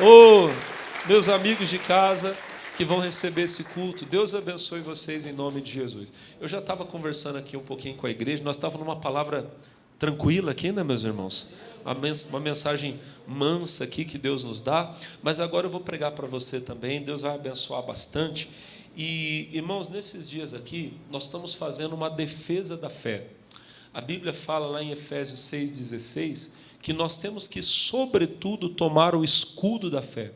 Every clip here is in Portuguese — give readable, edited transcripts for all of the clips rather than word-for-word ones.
Oh, meus amigos de casa que vão receber esse culto, Deus abençoe vocês em nome de Jesus. Eu já estava conversando aqui um pouquinho com a igreja, nós estávamos numa palavra tranquila aqui, né, meus irmãos? Uma mensagem mansa aqui que Deus nos dá, mas agora eu vou pregar para você também, Deus vai abençoar bastante. E, irmãos, nesses dias aqui, nós estamos fazendo uma defesa da fé. A Bíblia fala lá em Efésios 6,16, que nós temos que, sobretudo, tomar o escudo da fé.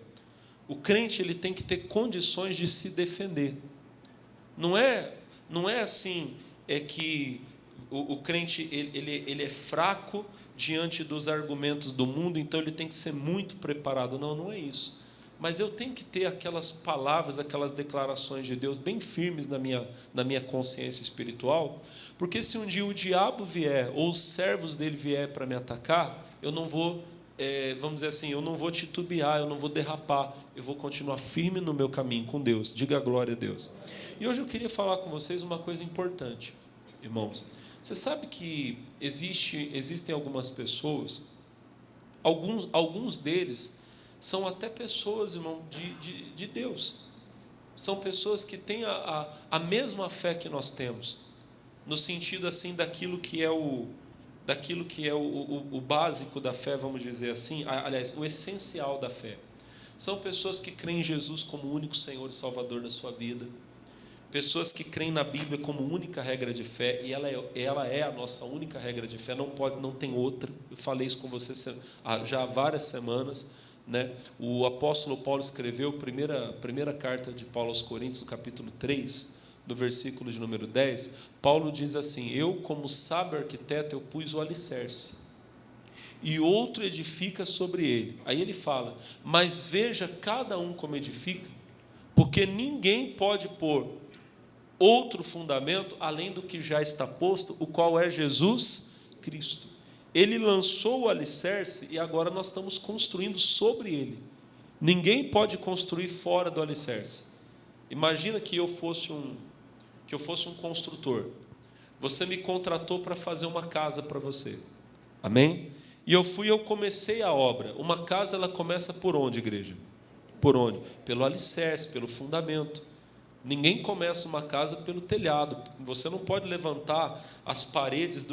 O crente ele tem que ter condições de se defender. Não é assim, é que o crente ele é fraco diante dos argumentos do mundo, então ele tem que ser muito preparado. Não, não é isso. Mas eu tenho que ter aquelas palavras, aquelas declarações de Deus bem firmes na minha consciência espiritual, porque se um dia o diabo vier, ou os servos dele vier para me atacar, eu não vou, vamos dizer assim, eu não vou titubear, eu não vou derrapar, eu vou continuar firme no meu caminho com Deus. Diga glória a Deus. E hoje eu queria falar com vocês uma coisa importante, irmãos. Você sabe que existem algumas pessoas, alguns deles são até pessoas, irmão, de Deus. São pessoas que têm a mesma fé que nós temos, no sentido assim daquilo que é o básico da fé, vamos dizer assim, aliás, o essencial da fé. São pessoas que creem em Jesus como o único Senhor e Salvador da sua vida. Pessoas que creem na Bíblia como única regra de fé, e ela é a nossa única regra de fé, não tem outra. Eu falei isso com você já há várias semanas, né? O apóstolo Paulo escreveu a primeira carta de Paulo aos Coríntios, no capítulo 3, do versículo de número 10. Paulo diz assim: eu, como sábio arquiteto, eu pus o alicerce, e outro edifica sobre ele. Aí ele fala: mas veja cada um como edifica, porque ninguém pode pôr outro fundamento além do que já está posto, o qual é Jesus Cristo. Ele lançou o alicerce e agora nós estamos construindo sobre ele. Ninguém pode construir fora do alicerce. Imagina que eu fosse um construtor. Você me contratou para fazer uma casa para você. Amém? E eu comecei a obra. Uma casa, ela começa por onde, igreja? Por onde? Pelo alicerce, pelo fundamento. Ninguém começa uma casa pelo telhado. Você não pode levantar as paredes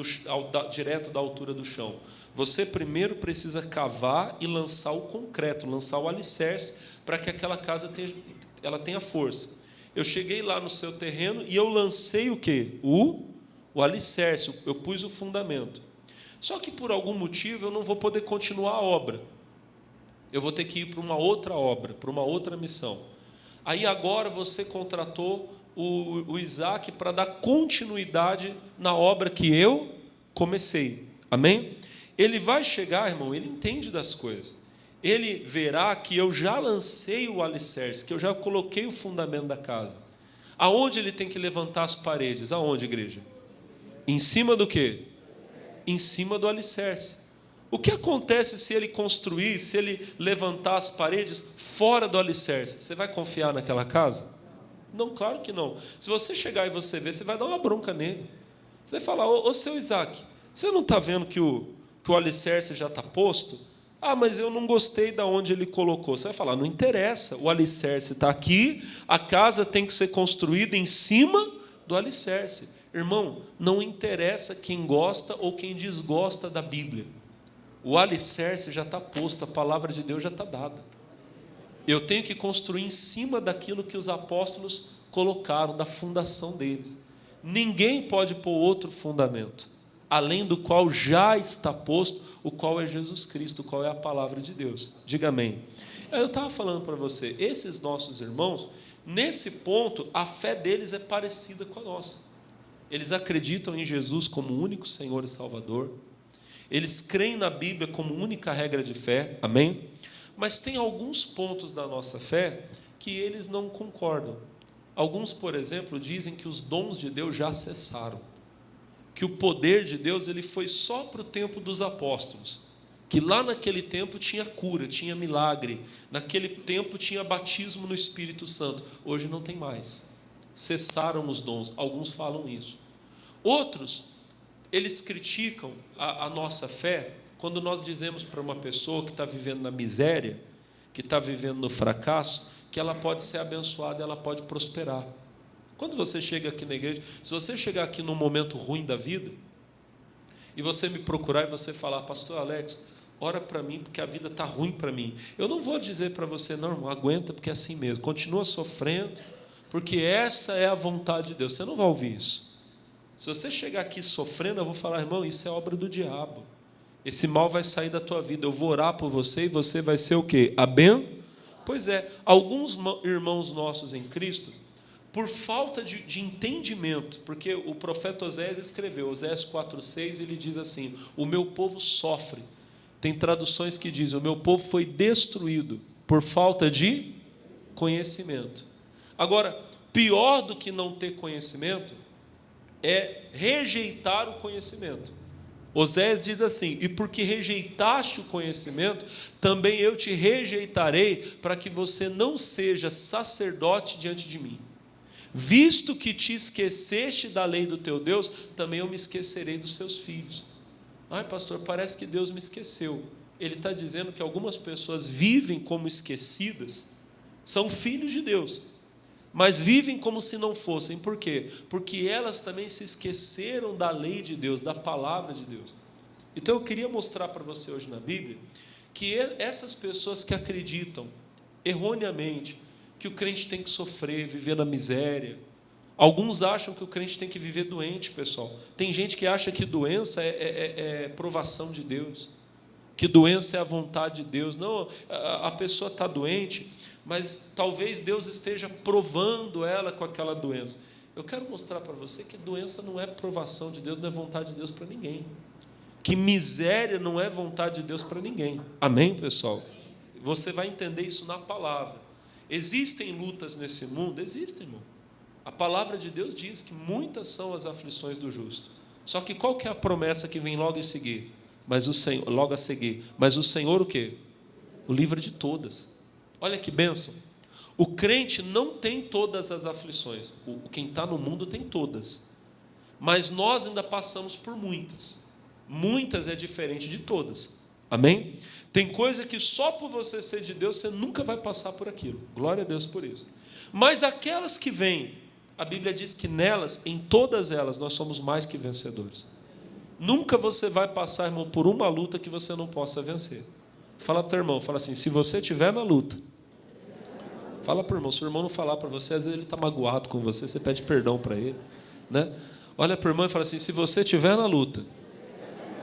direto da altura do chão. Você primeiro precisa cavar e lançar o concreto, lançar o alicerce, para que aquela casa tenha força. Eu cheguei lá no seu terreno e eu lancei o quê? O alicerce, eu pus o fundamento. Só que por algum motivo eu não vou poder continuar a obra. Eu vou ter que ir para uma outra obra, para uma outra missão. Aí agora você contratou o Isaac para dar continuidade na obra que eu comecei. Amém? Ele vai chegar, irmão, ele entende das coisas. Ele verá que eu já lancei o alicerce, que eu já coloquei o fundamento da casa. Aonde ele tem que levantar as paredes? Aonde, igreja? Em cima do quê? Em cima do alicerce. O que acontece se ele construir, se ele levantar as paredes fora do alicerce? Você vai confiar naquela casa? Não, claro que não. Se você chegar e você ver, você vai dar uma bronca nele. Você vai falar: ô seu Isaac, você não está vendo que o alicerce já está posto? Ah, mas eu não gostei de onde ele colocou. Você vai falar: não interessa, o alicerce está aqui, a casa tem que ser construída em cima do alicerce. Irmão, não interessa quem gosta ou quem desgosta da Bíblia. O alicerce já está posto, a palavra de Deus já está dada. Eu tenho que construir em cima daquilo que os apóstolos colocaram, da fundação deles. Ninguém pode pôr outro fundamento, além do qual já está posto, o qual é Jesus Cristo, o qual é a palavra de Deus. Diga amém. Eu estava falando para você, esses nossos irmãos, nesse ponto, a fé deles é parecida com a nossa. Eles acreditam em Jesus como o único Senhor e Salvador. Eles creem na Bíblia como única regra de fé, amém? Mas tem alguns pontos da nossa fé que eles não concordam. Alguns, por exemplo, dizem que os dons de Deus já cessaram, que o poder de Deus ele foi só para o tempo dos apóstolos, que lá naquele tempo tinha cura, tinha milagre, naquele tempo tinha batismo no Espírito Santo. Hoje não tem mais, cessaram os dons. Alguns falam isso. Outros, eles criticam a nossa fé quando nós dizemos para uma pessoa que está vivendo na miséria que está vivendo no fracasso, que ela pode ser abençoada, ela pode prosperar. Quando você chega aqui na igreja, se você chegar aqui num momento ruim da vida, e você me procurar e você falar, pastor Alex, ora para mim, porque a vida está ruim para mim. Eu não vou dizer para você, não, irmão, aguenta, porque é assim mesmo. Continua sofrendo, porque essa é a vontade de Deus. Você não vai ouvir isso. Se você chegar aqui sofrendo, eu vou falar, irmão, isso é obra do diabo. Esse mal vai sair da tua vida. Eu vou orar por você e você vai ser o quê? Pois é, alguns irmãos nossos em Cristo, por falta de entendimento, porque o profeta Oséias escreveu, Oséias 4,6, ele diz assim, o meu povo sofre. Tem traduções que dizem, o meu povo foi destruído por falta de conhecimento. Agora, pior do que não ter conhecimento, é rejeitar o conhecimento. Oséias diz assim, e porque rejeitaste o conhecimento, também eu te rejeitarei, para que você não seja sacerdote diante de mim. Visto que te esqueceste da lei do teu Deus, também eu me esquecerei dos seus filhos. Ai, pastor, parece que Deus me esqueceu. Ele está dizendo que algumas pessoas vivem como esquecidas, são filhos de Deus, mas vivem como se não fossem. Por quê? Porque elas também se esqueceram da lei de Deus, da palavra de Deus. Então eu queria mostrar para você hoje na Bíblia, que essas pessoas que acreditam erroneamente, que o crente tem que sofrer, viver na miséria. Alguns acham que o crente tem que viver doente, pessoal. Tem gente que acha que doença é provação de Deus, que doença é a vontade de Deus. Não, a pessoa está doente, mas talvez Deus esteja provando ela com aquela doença. Eu quero mostrar para você que doença não é provação de Deus, não é vontade de Deus para ninguém. Que miséria não é vontade de Deus para ninguém. Amém, pessoal? Você vai entender isso na palavra. Existem lutas nesse mundo? Existem, irmão. A palavra de Deus diz que muitas são as aflições do justo. Só que qual que é a promessa que vem logo em seguir? Logo a seguir. Mas o Senhor o quê? O livra de todas. Olha que bênção. O crente não tem todas as aflições. Quem está no mundo tem todas. Mas nós ainda passamos por muitas. Muitas é diferente de todas. Amém? Tem coisa que só por você ser de Deus, você nunca vai passar por aquilo. Glória a Deus por isso. Mas aquelas que vêm, a Bíblia diz que nelas, em todas elas, nós somos mais que vencedores. Nunca você vai passar, irmão, por uma luta que você não possa vencer. Fala para o teu irmão, fala assim, se você estiver na luta, fala para o irmão, se o irmão não falar para você, às vezes ele está magoado com você, você pede perdão para ele, né? Olha para o irmão e fala assim, se você estiver na luta,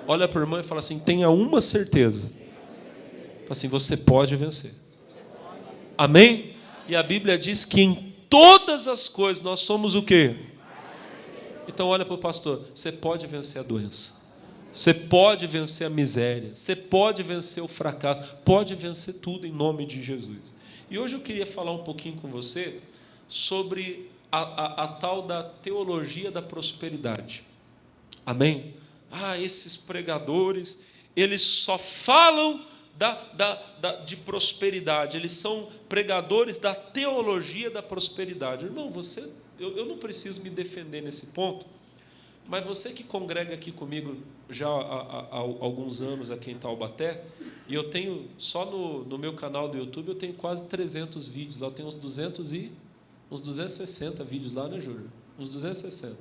olha para o irmão e fala assim, tenha uma certeza, assim, você pode vencer. Amém? E a Bíblia diz que em todas as coisas nós somos o quê? Então olha para o pastor, você pode vencer a doença, você pode vencer a miséria, você pode vencer o fracasso, pode vencer tudo em nome de Jesus. E hoje eu queria falar um pouquinho com você sobre a tal da teologia da prosperidade. Amém? Esses pregadores, eles só falam de prosperidade, eles são pregadores da teologia da prosperidade. Irmão, eu não preciso me defender nesse ponto, mas você que congrega aqui comigo já há alguns anos aqui em Taubaté, e eu tenho, só no meu canal do YouTube, eu tenho quase 300 vídeos, lá eu tenho uns 260 vídeos lá, né, Júlio? Uns 260.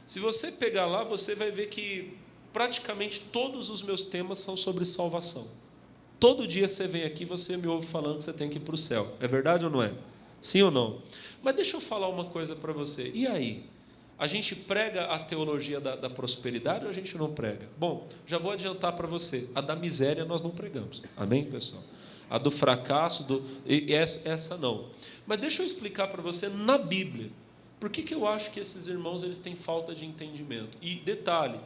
Se você pegar lá, você vai ver que praticamente todos os meus temas são sobre salvação. Todo dia você vem aqui, você me ouve falando que você tem que ir para o céu. É verdade ou não é? Sim ou não? Mas deixa eu falar uma coisa para você. E aí? A gente prega a teologia da prosperidade ou a gente não prega? Bom, já vou adiantar para você. A da miséria nós não pregamos. Amém, pessoal? A do fracasso, essa não. Mas deixa eu explicar para você na Bíblia. Por que eu acho que esses irmãos eles têm falta de entendimento? E detalhe,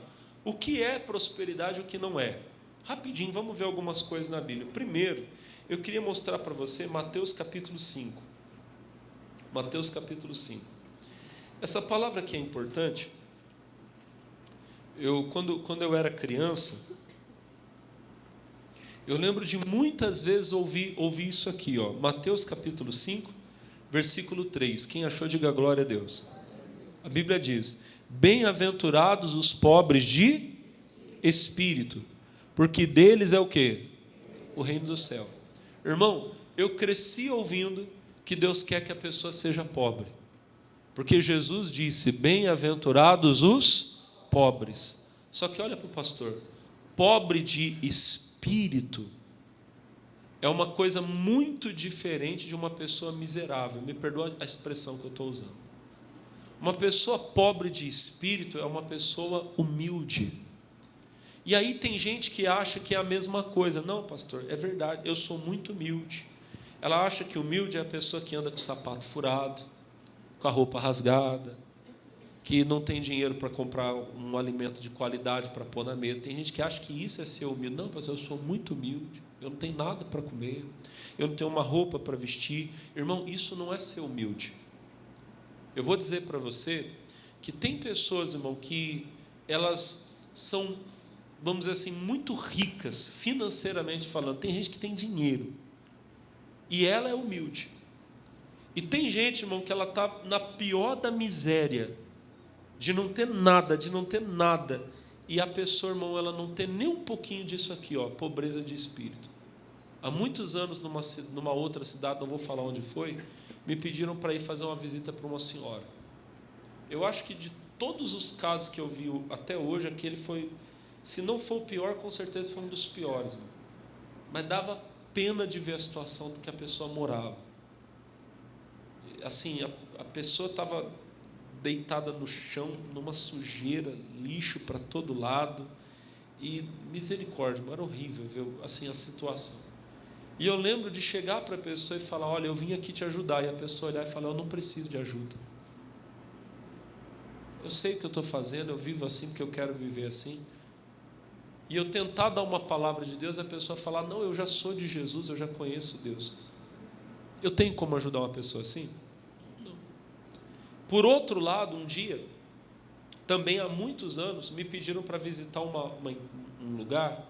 o que é prosperidade e o que não é? Rapidinho, vamos ver algumas coisas na Bíblia. Primeiro, eu queria mostrar para você Mateus capítulo 5. Mateus capítulo 5. Essa palavra aqui é importante. Quando eu era criança, eu lembro de muitas vezes ouvir isso aqui, ó. Mateus capítulo 5, versículo 3. Quem achou, diga glória a Deus. A Bíblia diz, bem-aventurados os pobres de espírito, porque deles é o quê? O reino do céu. Irmão, eu cresci ouvindo que Deus quer que a pessoa seja pobre. Porque Jesus disse, bem-aventurados os pobres. Só que olha para o pastor, pobre de espírito é uma coisa muito diferente de uma pessoa miserável. Me perdoa a expressão que eu estou usando. Uma pessoa pobre de espírito é uma pessoa humilde. E aí tem gente que acha que é a mesma coisa. Não, pastor, é verdade, eu sou muito humilde. Ela acha que humilde é a pessoa que anda com o sapato furado, com a roupa rasgada, que não tem dinheiro para comprar um alimento de qualidade para pôr na mesa. Tem gente que acha que isso é ser humilde. Não, pastor, eu sou muito humilde. Eu não tenho nada para comer. Eu não tenho uma roupa para vestir. Irmão, isso não é ser humilde. Eu vou dizer para você que tem pessoas, irmão, que elas são, vamos dizer assim, muito ricas, financeiramente falando. Tem gente que tem dinheiro. E ela é humilde. E tem gente, irmão, que ela está na pior da miséria, de não ter nada, e a pessoa, irmão, ela não tem nem um pouquinho disso aqui, ó, pobreza de espírito. Há muitos anos, numa outra cidade, não vou falar onde foi, me pediram para ir fazer uma visita para uma senhora. Eu acho que de todos os casos que eu vi até hoje, aquele foi, se não for o pior, com certeza foi um dos piores, irmão. Mas dava pena de ver a situação que a pessoa morava. Assim, a pessoa estava deitada no chão, numa sujeira, lixo para todo lado, e misericórdia, era horrível ver assim a situação. E eu lembro de chegar para a pessoa e falar, olha, eu vim aqui te ajudar, e a pessoa olhar e falar, eu não preciso de ajuda. Eu sei o que eu estou fazendo, eu vivo assim porque eu quero viver assim. E eu tentar dar uma palavra de Deus, a pessoa falar, não, eu já sou de Jesus, eu já conheço Deus. Eu tenho como ajudar uma pessoa assim? Por outro lado, um dia, também há muitos anos, me pediram para visitar um lugar.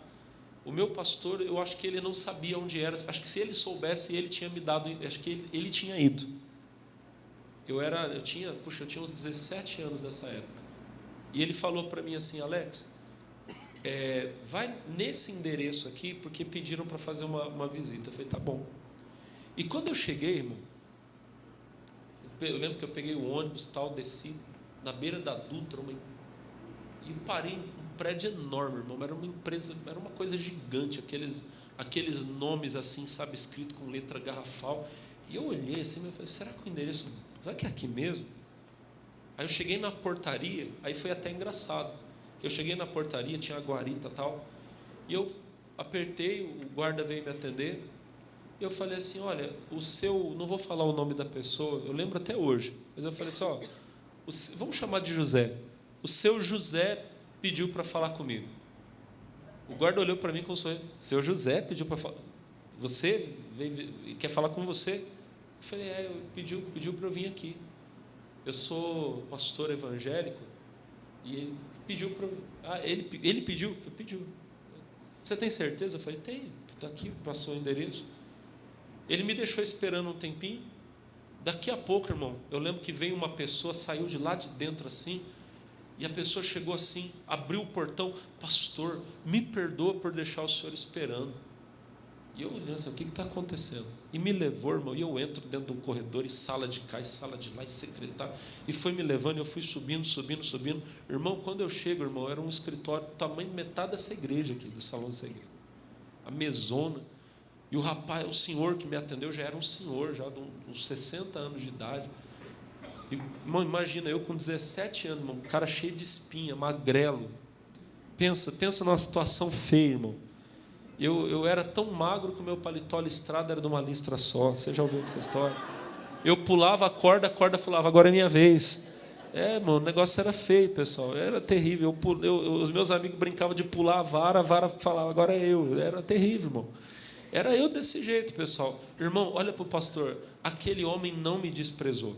O meu pastor, eu acho que ele não sabia onde era. Acho que se ele soubesse, ele tinha me dado. Acho que ele tinha ido. Eu tinha uns 17 anos nessa época. E ele falou para mim assim, Alex, vai nesse endereço aqui, porque pediram para fazer uma visita. Eu falei, tá bom. E quando eu cheguei, irmão, eu lembro que eu peguei o ônibus, tal, desci na beira da Dutra, e parei em um prédio enorme, irmão. Era uma empresa, era uma coisa gigante, aqueles nomes assim, sabe, escrito com letra garrafal. E eu olhei assim, e falei, será que o endereço, será que é aqui mesmo? Aí eu cheguei na portaria, aí foi até engraçado. Eu cheguei na portaria, tinha a guarita e tal, e eu apertei, o guarda veio me atender. Eu falei assim, olha, não vou falar o nome da pessoa, eu lembro até hoje, mas eu falei assim, ó, vamos chamar de José. O seu José pediu para falar comigo. O guarda olhou para mim com um sorriso, seu José pediu para falar, você quer falar com você? Eu falei, pediu para eu vir aqui. Eu sou pastor evangélico, e ele pediu para... ele pediu? Pediu. Você tem certeza? Eu falei, tenho, está aqui, passou o endereço. Ele me deixou esperando um tempinho. Daqui a pouco, irmão, eu lembro que veio uma pessoa, saiu de lá de dentro assim, e a pessoa chegou assim, abriu o portão, pastor, me perdoa por deixar o senhor esperando. E eu olhando assim, o que está acontecendo? E me levou, irmão, e eu entro dentro do corredor, e sala de cá, e sala de lá, e secretário, e foi me levando, e eu fui subindo. Irmão, quando eu chego, irmão, era um escritório, tamanho metade dessa igreja aqui, do salão dessa igreja. A mesona. E o rapaz, o senhor que me atendeu, já era um senhor, já de uns 60 anos de idade. E, irmão, imagina, eu com 17 anos, irmão, um cara cheio de espinha, magrelo. Pensa numa situação feia, irmão. Eu era tão magro que o meu paletó listrado era de uma listra só. Você já ouviu essa história? Eu pulava a corda falava, agora é minha vez. Irmão, o negócio era feio, pessoal. Era terrível. Os meus amigos brincavam de pular a vara falava, agora é eu. Era terrível, irmão. Era eu desse jeito, pessoal. Irmão, olha para o pastor. Aquele homem não me desprezou.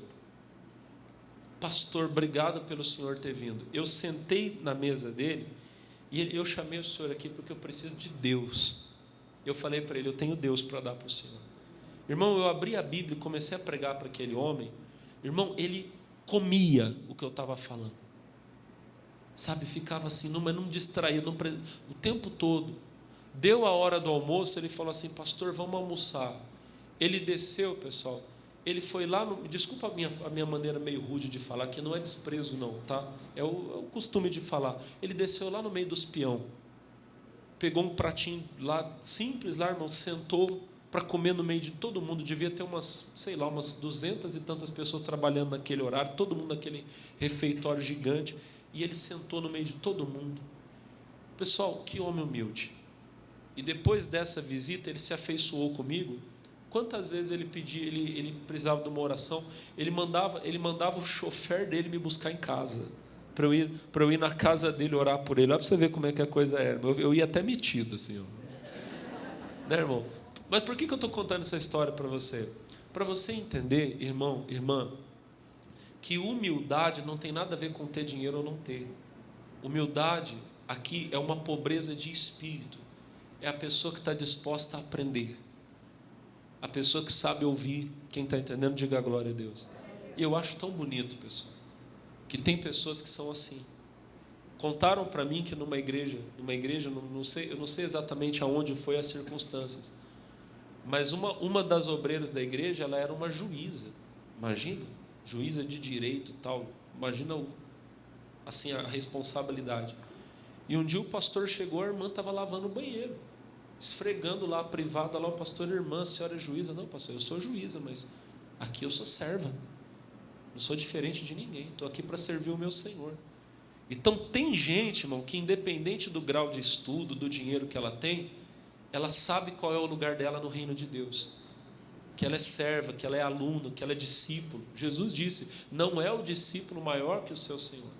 Pastor, obrigado pelo senhor ter vindo. Eu sentei na mesa dele e eu chamei o senhor aqui porque eu preciso de Deus. Eu falei para ele, eu tenho Deus para dar para o senhor. Irmão, eu abri a Bíblia e comecei a pregar para aquele homem. Irmão, ele comia o que eu estava falando. Sabe, ficava assim, mas não distraía, o tempo todo. Deu a hora do almoço, ele falou assim, pastor, vamos almoçar. Ele desceu, pessoal. Ele foi lá, desculpa a minha maneira meio rude de falar, que não é desprezo não, tá? É o costume de falar. Ele desceu lá no meio dos peão, pegou um pratinho lá, simples lá, irmão, sentou para comer no meio de todo mundo. Devia ter umas 200 e tantas pessoas trabalhando naquele horário, todo mundo naquele refeitório gigante, e ele sentou no meio de todo mundo. Pessoal, que homem humilde. E depois dessa visita, ele se afeiçoou comigo. Quantas vezes ele pedia, ele precisava de uma oração, ele mandava o chofer dele me buscar em casa, para eu ir na casa dele orar por ele. Olha para você ver como é que a coisa era. Eu ia até metido, assim, ó. Né, irmão? Mas por que eu estou contando essa história para você? Para você entender, irmão, irmã, que humildade não tem nada a ver com ter dinheiro ou não ter. Humildade aqui é uma pobreza de espírito. É a pessoa que está disposta a aprender. A pessoa que sabe ouvir. Quem está entendendo, diga a glória a Deus. E eu acho tão bonito, pessoal, que tem pessoas que são assim. Contaram para mim que numa igreja, eu não sei exatamente aonde foi as circunstâncias, mas uma das obreiras da igreja, ela era uma juíza. Imagina, juíza de direito e tal. Imagina assim, a responsabilidade. E um dia o pastor chegou, a irmã estava lavando o banheiro, esfregando lá a privada, lá o pastor: irmã, a senhora é juíza? Não, pastor, eu sou juíza, mas aqui eu sou serva, não sou diferente de ninguém, estou aqui para servir o meu Senhor. Então tem gente, irmão, que independente do grau de estudo, do dinheiro que ela tem, ela sabe qual é o lugar dela no reino de Deus, que ela é serva, que ela é aluno, que ela é discípulo. Jesus disse: não é o discípulo maior que o seu Senhor.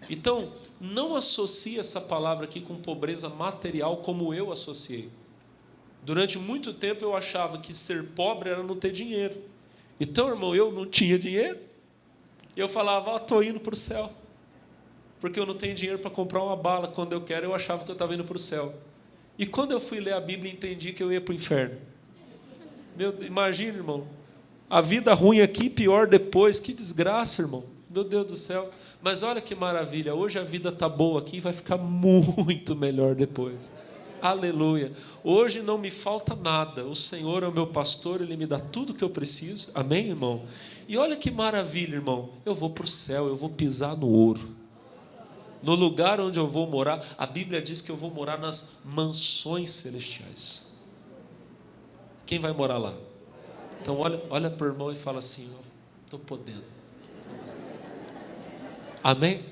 Então, não associe essa palavra aqui com pobreza material como eu associei. Durante muito tempo eu achava que ser pobre era não ter dinheiro. Então, irmão, eu não tinha dinheiro. Eu falava: estou indo para o céu, porque eu não tenho dinheiro para comprar uma bala. Quando eu quero, eu achava que eu estava indo para o céu. E quando eu fui ler a Bíblia, entendi que eu ia para o inferno. Imagina, irmão, a vida ruim aqui, pior depois. Que desgraça, irmão. Meu Deus do céu. Mas olha que maravilha, hoje a vida está boa aqui e vai ficar muito melhor depois. Aleluia. Hoje não me falta nada. O Senhor é o meu pastor, Ele me dá tudo o que eu preciso. Amém, irmão? E olha que maravilha, irmão. Eu vou para o céu, eu vou pisar no ouro. No lugar onde eu vou morar, a Bíblia diz que eu vou morar nas mansões celestiais. Quem vai morar lá? Então olha para o irmão e fala assim: estou podendo. Amém?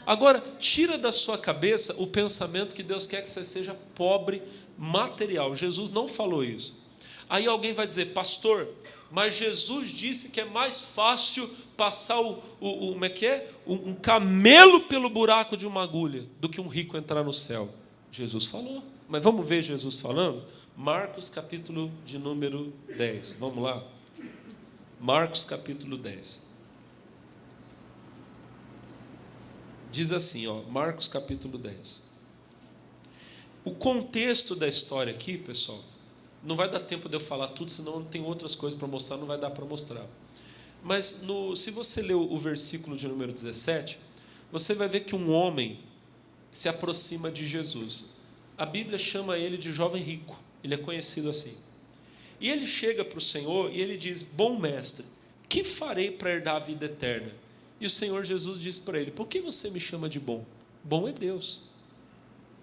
Agora, tira da sua cabeça o pensamento que Deus quer que você seja pobre material. Jesus não falou isso. Aí alguém vai dizer: pastor, mas Jesus disse que é mais fácil passar como é que é? Um camelo pelo buraco de uma agulha do que um rico entrar no céu. Jesus falou. Mas vamos ver Jesus falando? Marcos capítulo de número 10. Vamos lá? Marcos capítulo 10. Diz assim, Marcos capítulo 10. O contexto da história aqui, pessoal, não vai dar tempo de eu falar tudo, senão tem outras coisas para mostrar, não vai dar para mostrar. Mas se você ler o versículo de número 17, você vai ver que um homem se aproxima de Jesus. A Bíblia chama ele de jovem rico, ele é conhecido assim. E ele chega para o Senhor e ele diz: bom mestre, que farei para herdar a vida eterna? E o Senhor Jesus diz para ele: por que você me chama de bom? Bom é Deus.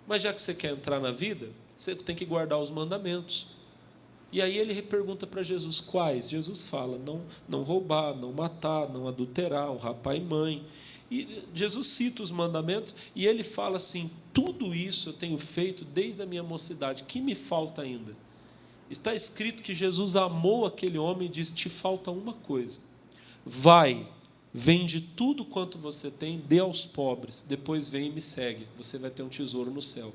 Mas já que você quer entrar na vida, você tem que guardar os mandamentos. E aí ele pergunta para Jesus: quais? Jesus fala: não roubar, não matar, não adulterar, honrar pai e mãe. E Jesus cita os mandamentos e ele fala assim: tudo isso eu tenho feito desde a minha mocidade, que me falta ainda? Está escrito que Jesus amou aquele homem e disse: te falta uma coisa. Vai, vende tudo quanto você tem, dê aos pobres, depois vem e me segue, você vai ter um tesouro no céu.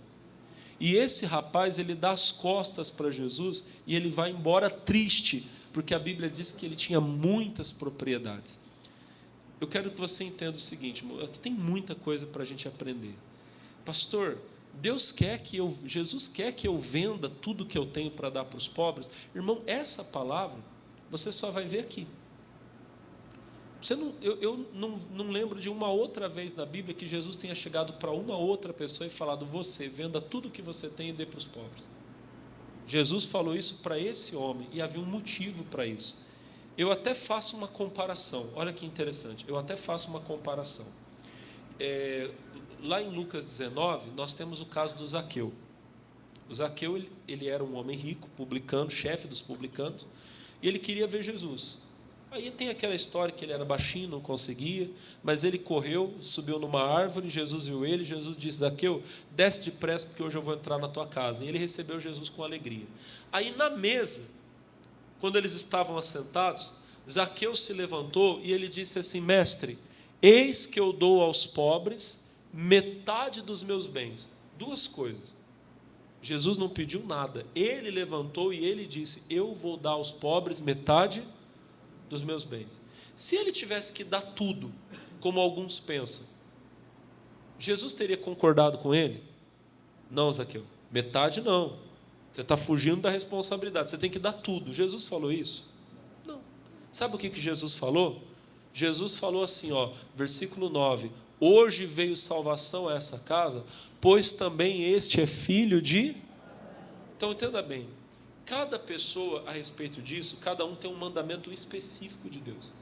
E esse rapaz, ele dá as costas para Jesus e ele vai embora triste, porque a Bíblia diz que ele tinha muitas propriedades. Eu quero que você entenda o seguinte, aqui tem muita coisa para a gente aprender. Pastor, Jesus quer que eu venda tudo que eu tenho para dar para os pobres? Irmão, essa palavra você só vai ver aqui. Eu não lembro de uma outra vez na Bíblia que Jesus tenha chegado para uma outra pessoa e falado: você, venda tudo que você tem e dê para os pobres. Jesus falou isso para esse homem e havia um motivo para isso. Eu até faço uma comparação. Olha que interessante. Eu até faço uma comparação. Lá em Lucas 19, nós temos o caso do Zaqueu. O Zaqueu, ele era um homem rico, publicano, chefe dos publicanos, e ele queria ver Jesus. Aí tem aquela história que ele era baixinho, não conseguia, mas ele correu, subiu numa árvore, Jesus viu ele, Jesus disse: Zaqueu, desce depressa, porque hoje eu vou entrar na tua casa. E ele recebeu Jesus com alegria. Aí na mesa, quando eles estavam assentados, Zaqueu se levantou e ele disse assim: mestre, eis que eu dou aos pobres metade dos meus bens. Duas coisas. Jesus não pediu nada. Ele levantou e ele disse: eu vou dar aos pobres metade dos meus bens. Se ele tivesse que dar tudo, como alguns pensam, Jesus teria concordado com ele? Não, Zaqueu, metade não. Você está fugindo da responsabilidade, você tem que dar tudo. Jesus falou isso? Não. Sabe o que Jesus falou? Jesus falou assim, versículo 9: hoje veio salvação a essa casa, pois também este é filho de... Então entenda bem, cada pessoa a respeito disso, cada um tem um mandamento específico de Deus.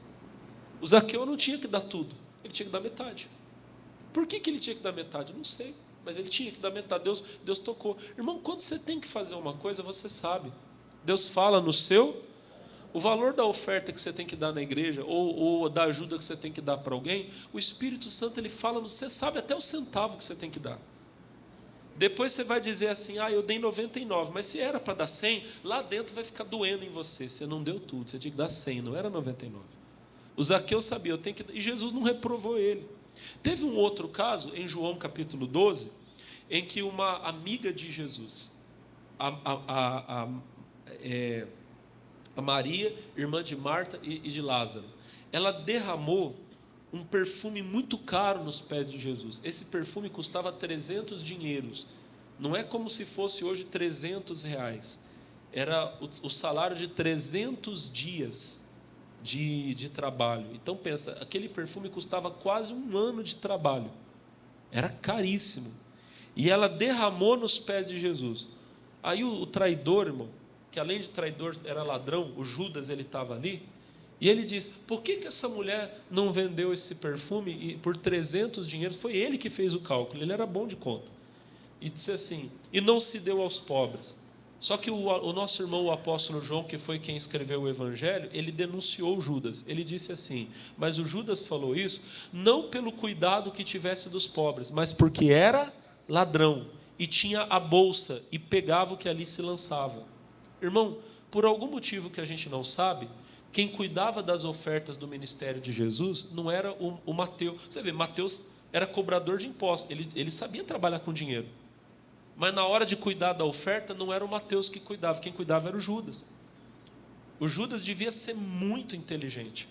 O Zaqueu não tinha que dar tudo, ele tinha que dar metade. Por que ele tinha que dar metade? Não sei, mas ele tinha que dar metade. Deus tocou. Irmão, quando você tem que fazer uma coisa, você sabe. Deus fala no seu... O valor da oferta que você tem que dar na igreja, ou da ajuda que você tem que dar para alguém, o Espírito Santo, ele fala, você sabe até o centavo que você tem que dar. Depois você vai dizer assim: eu dei 99, mas se era para dar 100, lá dentro vai ficar doendo em você. Você não deu tudo, você tinha que dar 100, não era 99. O Zaqueu sabia, e Jesus não reprovou ele. Teve um outro caso, em João capítulo 12, em que uma amiga de Jesus, a Maria, irmã de Marta e de Lázaro, ela derramou um perfume muito caro nos pés de Jesus. Esse perfume custava 300 dinheiros. Não é como se fosse hoje 300 reais. Era o salário de 300 dias de trabalho. Então pensa, aquele perfume custava quase um ano de trabalho. Era caríssimo. E ela derramou nos pés de Jesus. Aí o traidor, irmão, que além de traidor era ladrão, o Judas, ele estava ali, e ele diz: por que essa mulher não vendeu esse perfume por 300 dinheiros? Foi ele que fez o cálculo, ele era bom de conta. E disse assim: e não se deu aos pobres. Só que o nosso irmão, o apóstolo João, que foi quem escreveu o evangelho, ele denunciou Judas. Ele disse assim: mas o Judas falou isso não pelo cuidado que tivesse dos pobres, mas porque era ladrão e tinha a bolsa e pegava o que ali se lançava. Irmão, por algum motivo que a gente não sabe, quem cuidava das ofertas do ministério de Jesus não era o Mateus. Você vê, Mateus era cobrador de impostos, ele sabia trabalhar com dinheiro. Mas na hora de cuidar da oferta, não era o Mateus que cuidava, quem cuidava era o Judas. O Judas devia ser muito inteligente.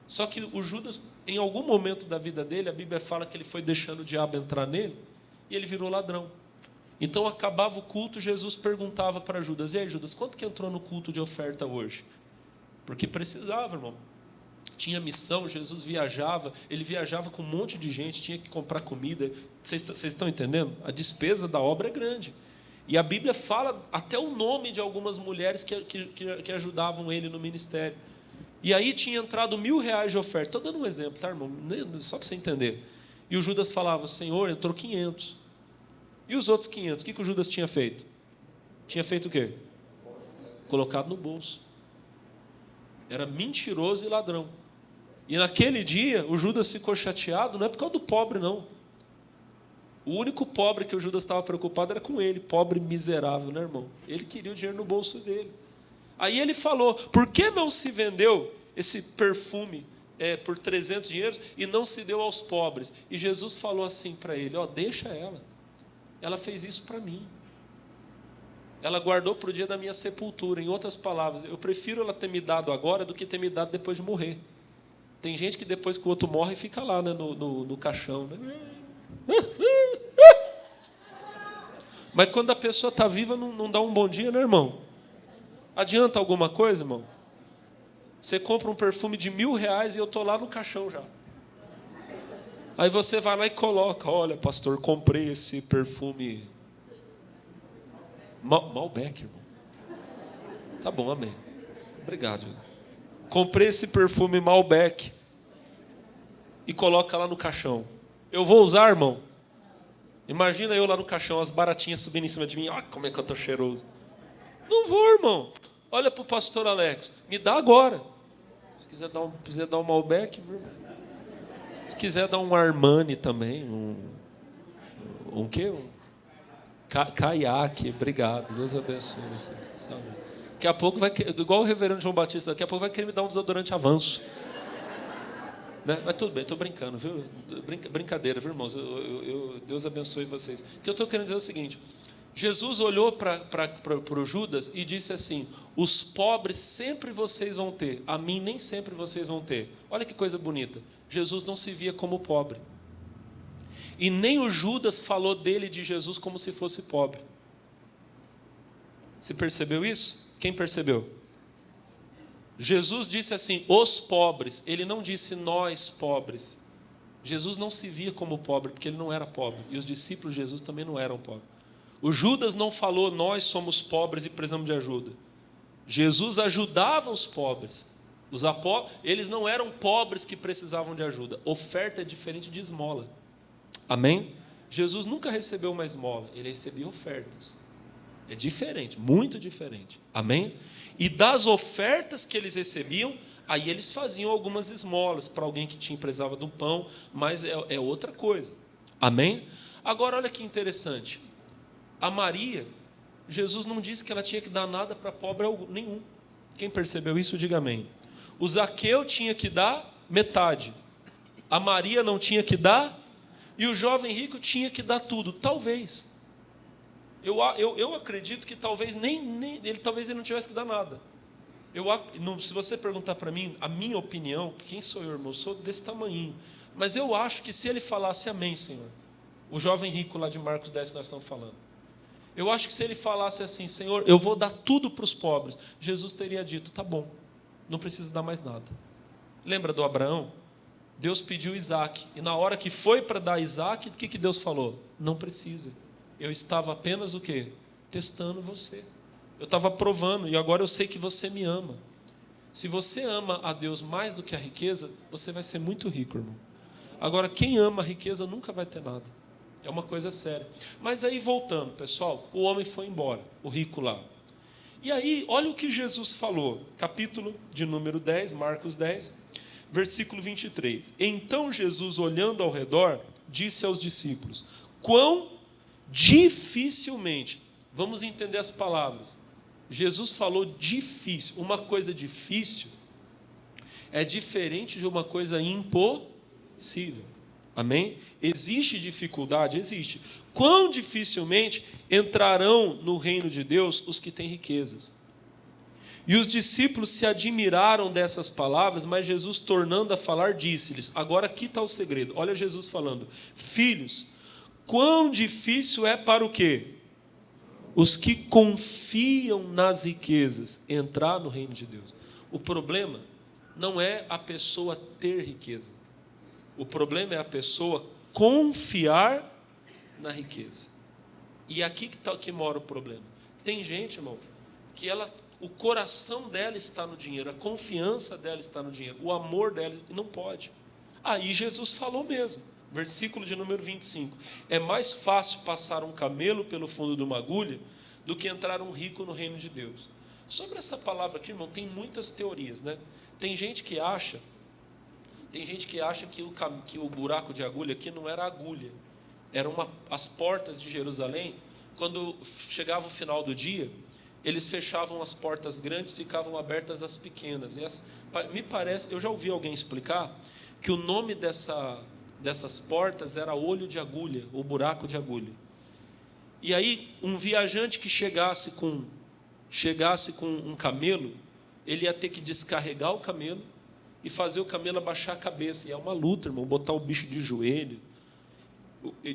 Só que o Judas, em algum momento da vida dele, a Bíblia fala que ele foi deixando o diabo entrar nele, e ele virou ladrão. Então acabava o culto, Jesus perguntava para Judas: e aí, Judas, quanto que entrou no culto de oferta hoje? Porque precisava, irmão. Tinha missão, Jesus viajava, ele viajava com um monte de gente, tinha que comprar comida. Vocês estão entendendo? A despesa da obra é grande. E a Bíblia fala até o nome de algumas mulheres que ajudavam ele no ministério. E aí tinha entrado R$1.000 de oferta. Estou dando um exemplo, tá, irmão? Só para você entender. E o Judas falava: Senhor, entrou 500. E os outros 500, o que o Judas tinha feito? Tinha feito o quê? Colocado no bolso. Era mentiroso e ladrão. E naquele dia, o Judas ficou chateado, não é por causa do pobre, não. O único pobre que o Judas estava preocupado era com ele, pobre miserável, né, irmão? Ele queria o dinheiro no bolso dele. Aí ele falou: por que não se vendeu esse perfume por 300 dinheiros e não se deu aos pobres? E Jesus falou assim para ele: deixa ela. Ela fez isso para mim. Ela guardou para o dia da minha sepultura. Em outras palavras, eu prefiro ela ter me dado agora do que ter me dado depois de morrer. Tem gente que depois que o outro morre fica lá, né, no caixão, né? Mas quando a pessoa está viva, não dá um bom dia, né, irmão? Adianta alguma coisa, irmão? Você compra um perfume de R$1.000 e eu estou lá no caixão já. Aí você vai lá e coloca: olha, pastor, comprei esse perfume Malbec, irmão. Tá bom, amém. Obrigado. Comprei esse perfume Malbec e coloca lá no caixão. Eu vou usar, irmão? Imagina eu lá no caixão, as baratinhas subindo em cima de mim. Ah, como é que eu estou cheiroso. Não vou, irmão. Olha para o pastor Alex. Me dá agora. Se quiser dar um Malbec, meu irmão. Se quiser dar um Armani também. Um quê? Caiaque. Obrigado. Deus abençoe você. Sabe? Daqui a pouco vai... Igual o reverendo João Batista. Daqui a pouco vai querer me dar um desodorante Avanço. Né? Mas tudo bem, estou brincando, viu? Brincadeira, viu, irmãos? Deus abençoe vocês. O que eu estou querendo dizer é o seguinte: Jesus olhou para o Judas e disse assim: os pobres sempre vocês vão ter, a mim nem sempre vocês vão ter. Olha que coisa bonita. Jesus não se via como pobre. E nem o Judas falou dele, de Jesus, como se fosse pobre. Você percebeu isso? Quem percebeu? Jesus disse assim, os pobres. Ele não disse nós pobres. Jesus não se via como pobre, porque ele não era pobre. E os discípulos de Jesus também não eram pobres. O Judas não falou, nós somos pobres e precisamos de ajuda. Jesus ajudava os pobres. Eles não eram pobres que precisavam de ajuda. Oferta é diferente de esmola. Amém? Jesus nunca recebeu uma esmola, ele recebia ofertas. É diferente, muito diferente. Amém? E das ofertas que eles recebiam, aí eles faziam algumas esmolas para alguém que precisava de um pão, mas é outra coisa. Amém? Agora, olha que interessante. A Maria, Jesus não disse que ela tinha que dar nada para pobre nenhum. Quem percebeu isso, diga amém. O Zaqueu tinha que dar metade. A Maria não tinha que dar, e o jovem rico tinha que dar tudo. Talvez. Eu acredito que talvez talvez ele não tivesse que dar nada. Se você perguntar para mim, a minha opinião, quem sou eu, irmão? Eu sou desse tamanhinho. Mas eu acho que se ele falasse amém, Senhor, o jovem rico lá de Marcos 10 que nós estamos falando, eu acho que se ele falasse assim, Senhor, eu vou dar tudo para os pobres, Jesus teria dito, tá bom, não precisa dar mais nada. Lembra do Abraão? Deus pediu Isaac, e na hora que foi para dar Isaac, o que Deus falou? Não precisa. Eu estava apenas o quê? Testando você. Eu estava provando, e agora eu sei que você me ama. Se você ama a Deus mais do que a riqueza, você vai ser muito rico, irmão. Agora, quem ama a riqueza nunca vai ter nada. É uma coisa séria. Mas aí, voltando, pessoal, o homem foi embora, o rico lá. E aí, olha o que Jesus falou. Capítulo de número 10, Marcos 10, versículo 23. Então Jesus, olhando ao redor, disse aos discípulos, quão dificilmente, vamos entender as palavras, Jesus falou difícil, uma coisa difícil é diferente de uma coisa impossível, amém? Existe dificuldade? Existe. Quão dificilmente entrarão no reino de Deus os que têm riquezas? E os discípulos se admiraram dessas palavras, mas Jesus, tornando a falar, disse-lhes, agora aqui está o segredo, olha Jesus falando, filhos, quão difícil é para o quê? Os que confiam nas riquezas entrar no reino de Deus. O problema não é a pessoa ter riqueza. O problema é a pessoa confiar na riqueza. E aqui que mora o problema. Tem gente, irmão, que o coração dela está no dinheiro, a confiança dela está no dinheiro, o amor dela, e não pode. Aí Jesus falou mesmo. Versículo de número 25. É mais fácil passar um camelo pelo fundo de uma agulha do que entrar um rico no reino de Deus. Sobre essa palavra aqui, irmão, tem muitas teorias, né? Tem gente que acha que o buraco de agulha aqui não era agulha. As portas de Jerusalém, quando chegava o final do dia, eles fechavam as portas grandes, ficavam abertas as pequenas. Me parece, eu já ouvi alguém explicar que o nome dessas portas era olho de agulha, ou buraco de agulha. E aí, um viajante que chegasse com um camelo, ele ia ter que descarregar o camelo e fazer o camelo abaixar a cabeça. E é uma luta, irmão, botar o bicho de joelho.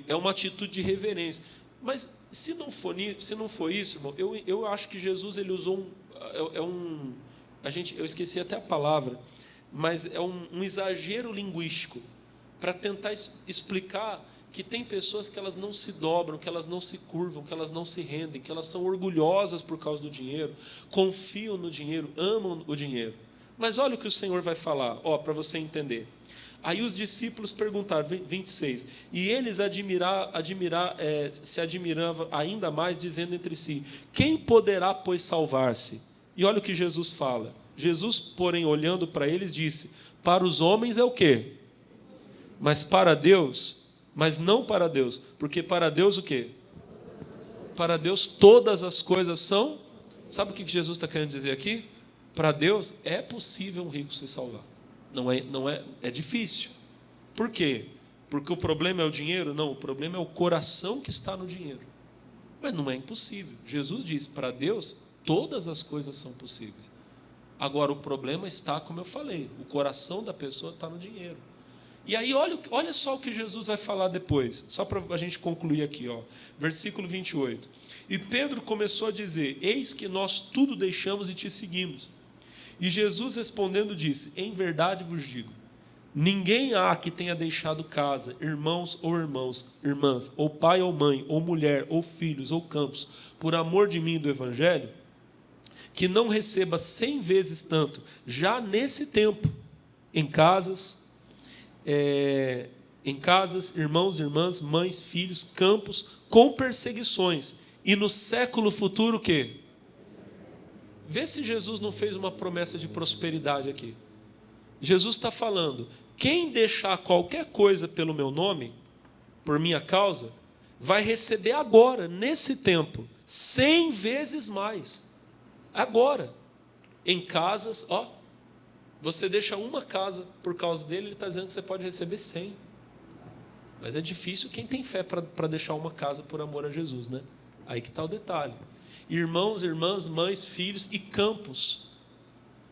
É uma atitude de reverência. Mas se não for isso, irmão, eu acho que Jesus ele usou eu esqueci até a palavra, mas é um exagero linguístico para tentar explicar que tem pessoas que elas não se dobram, que elas não se curvam, que elas não se rendem, que elas são orgulhosas por causa do dinheiro, confiam no dinheiro, amam o dinheiro. Mas olha o que o Senhor vai falar, para você entender. Aí os discípulos perguntaram, 26, e eles se admiravam ainda mais, dizendo entre si, quem poderá, pois, salvar-se? E olha o que Jesus fala. Jesus, porém, olhando para eles, disse, para os homens é o quê? Mas para Deus, mas não para Deus, porque para Deus o quê? Para Deus todas as coisas são, sabe o que Jesus está querendo dizer aqui? Para Deus é possível um rico se salvar. É difícil. Por quê? Porque o problema é o dinheiro? Não, o problema é o coração que está no dinheiro. Mas não é impossível. Jesus disse, para Deus, todas as coisas são possíveis. Agora, o problema está, como eu falei, o coração da pessoa está no dinheiro. E aí, olha só o que Jesus vai falar depois, só para a gente concluir aqui, versículo 28. E Pedro começou a dizer, eis que nós tudo deixamos e te seguimos. E Jesus respondendo disse, em verdade vos digo, ninguém há que tenha deixado casa, irmãos, irmãs, ou pai ou mãe, ou mulher, ou filhos, ou campos, por amor de mim e do Evangelho, que não receba 100 vezes tanto, já nesse tempo, em casas, irmãos, irmãs, mães, filhos, campos, com perseguições, e no século futuro o quê? Vê se Jesus não fez uma promessa de prosperidade aqui. Jesus está falando, quem deixar qualquer coisa pelo meu nome, por minha causa, vai receber agora, nesse tempo, 100 vezes mais. Agora, em casas, você deixa uma casa por causa dele, ele está dizendo que você pode receber 100. Mas é difícil quem tem fé para deixar uma casa por amor a Jesus, né? Aí que está o detalhe. Irmãos, irmãs, mães, filhos e campos.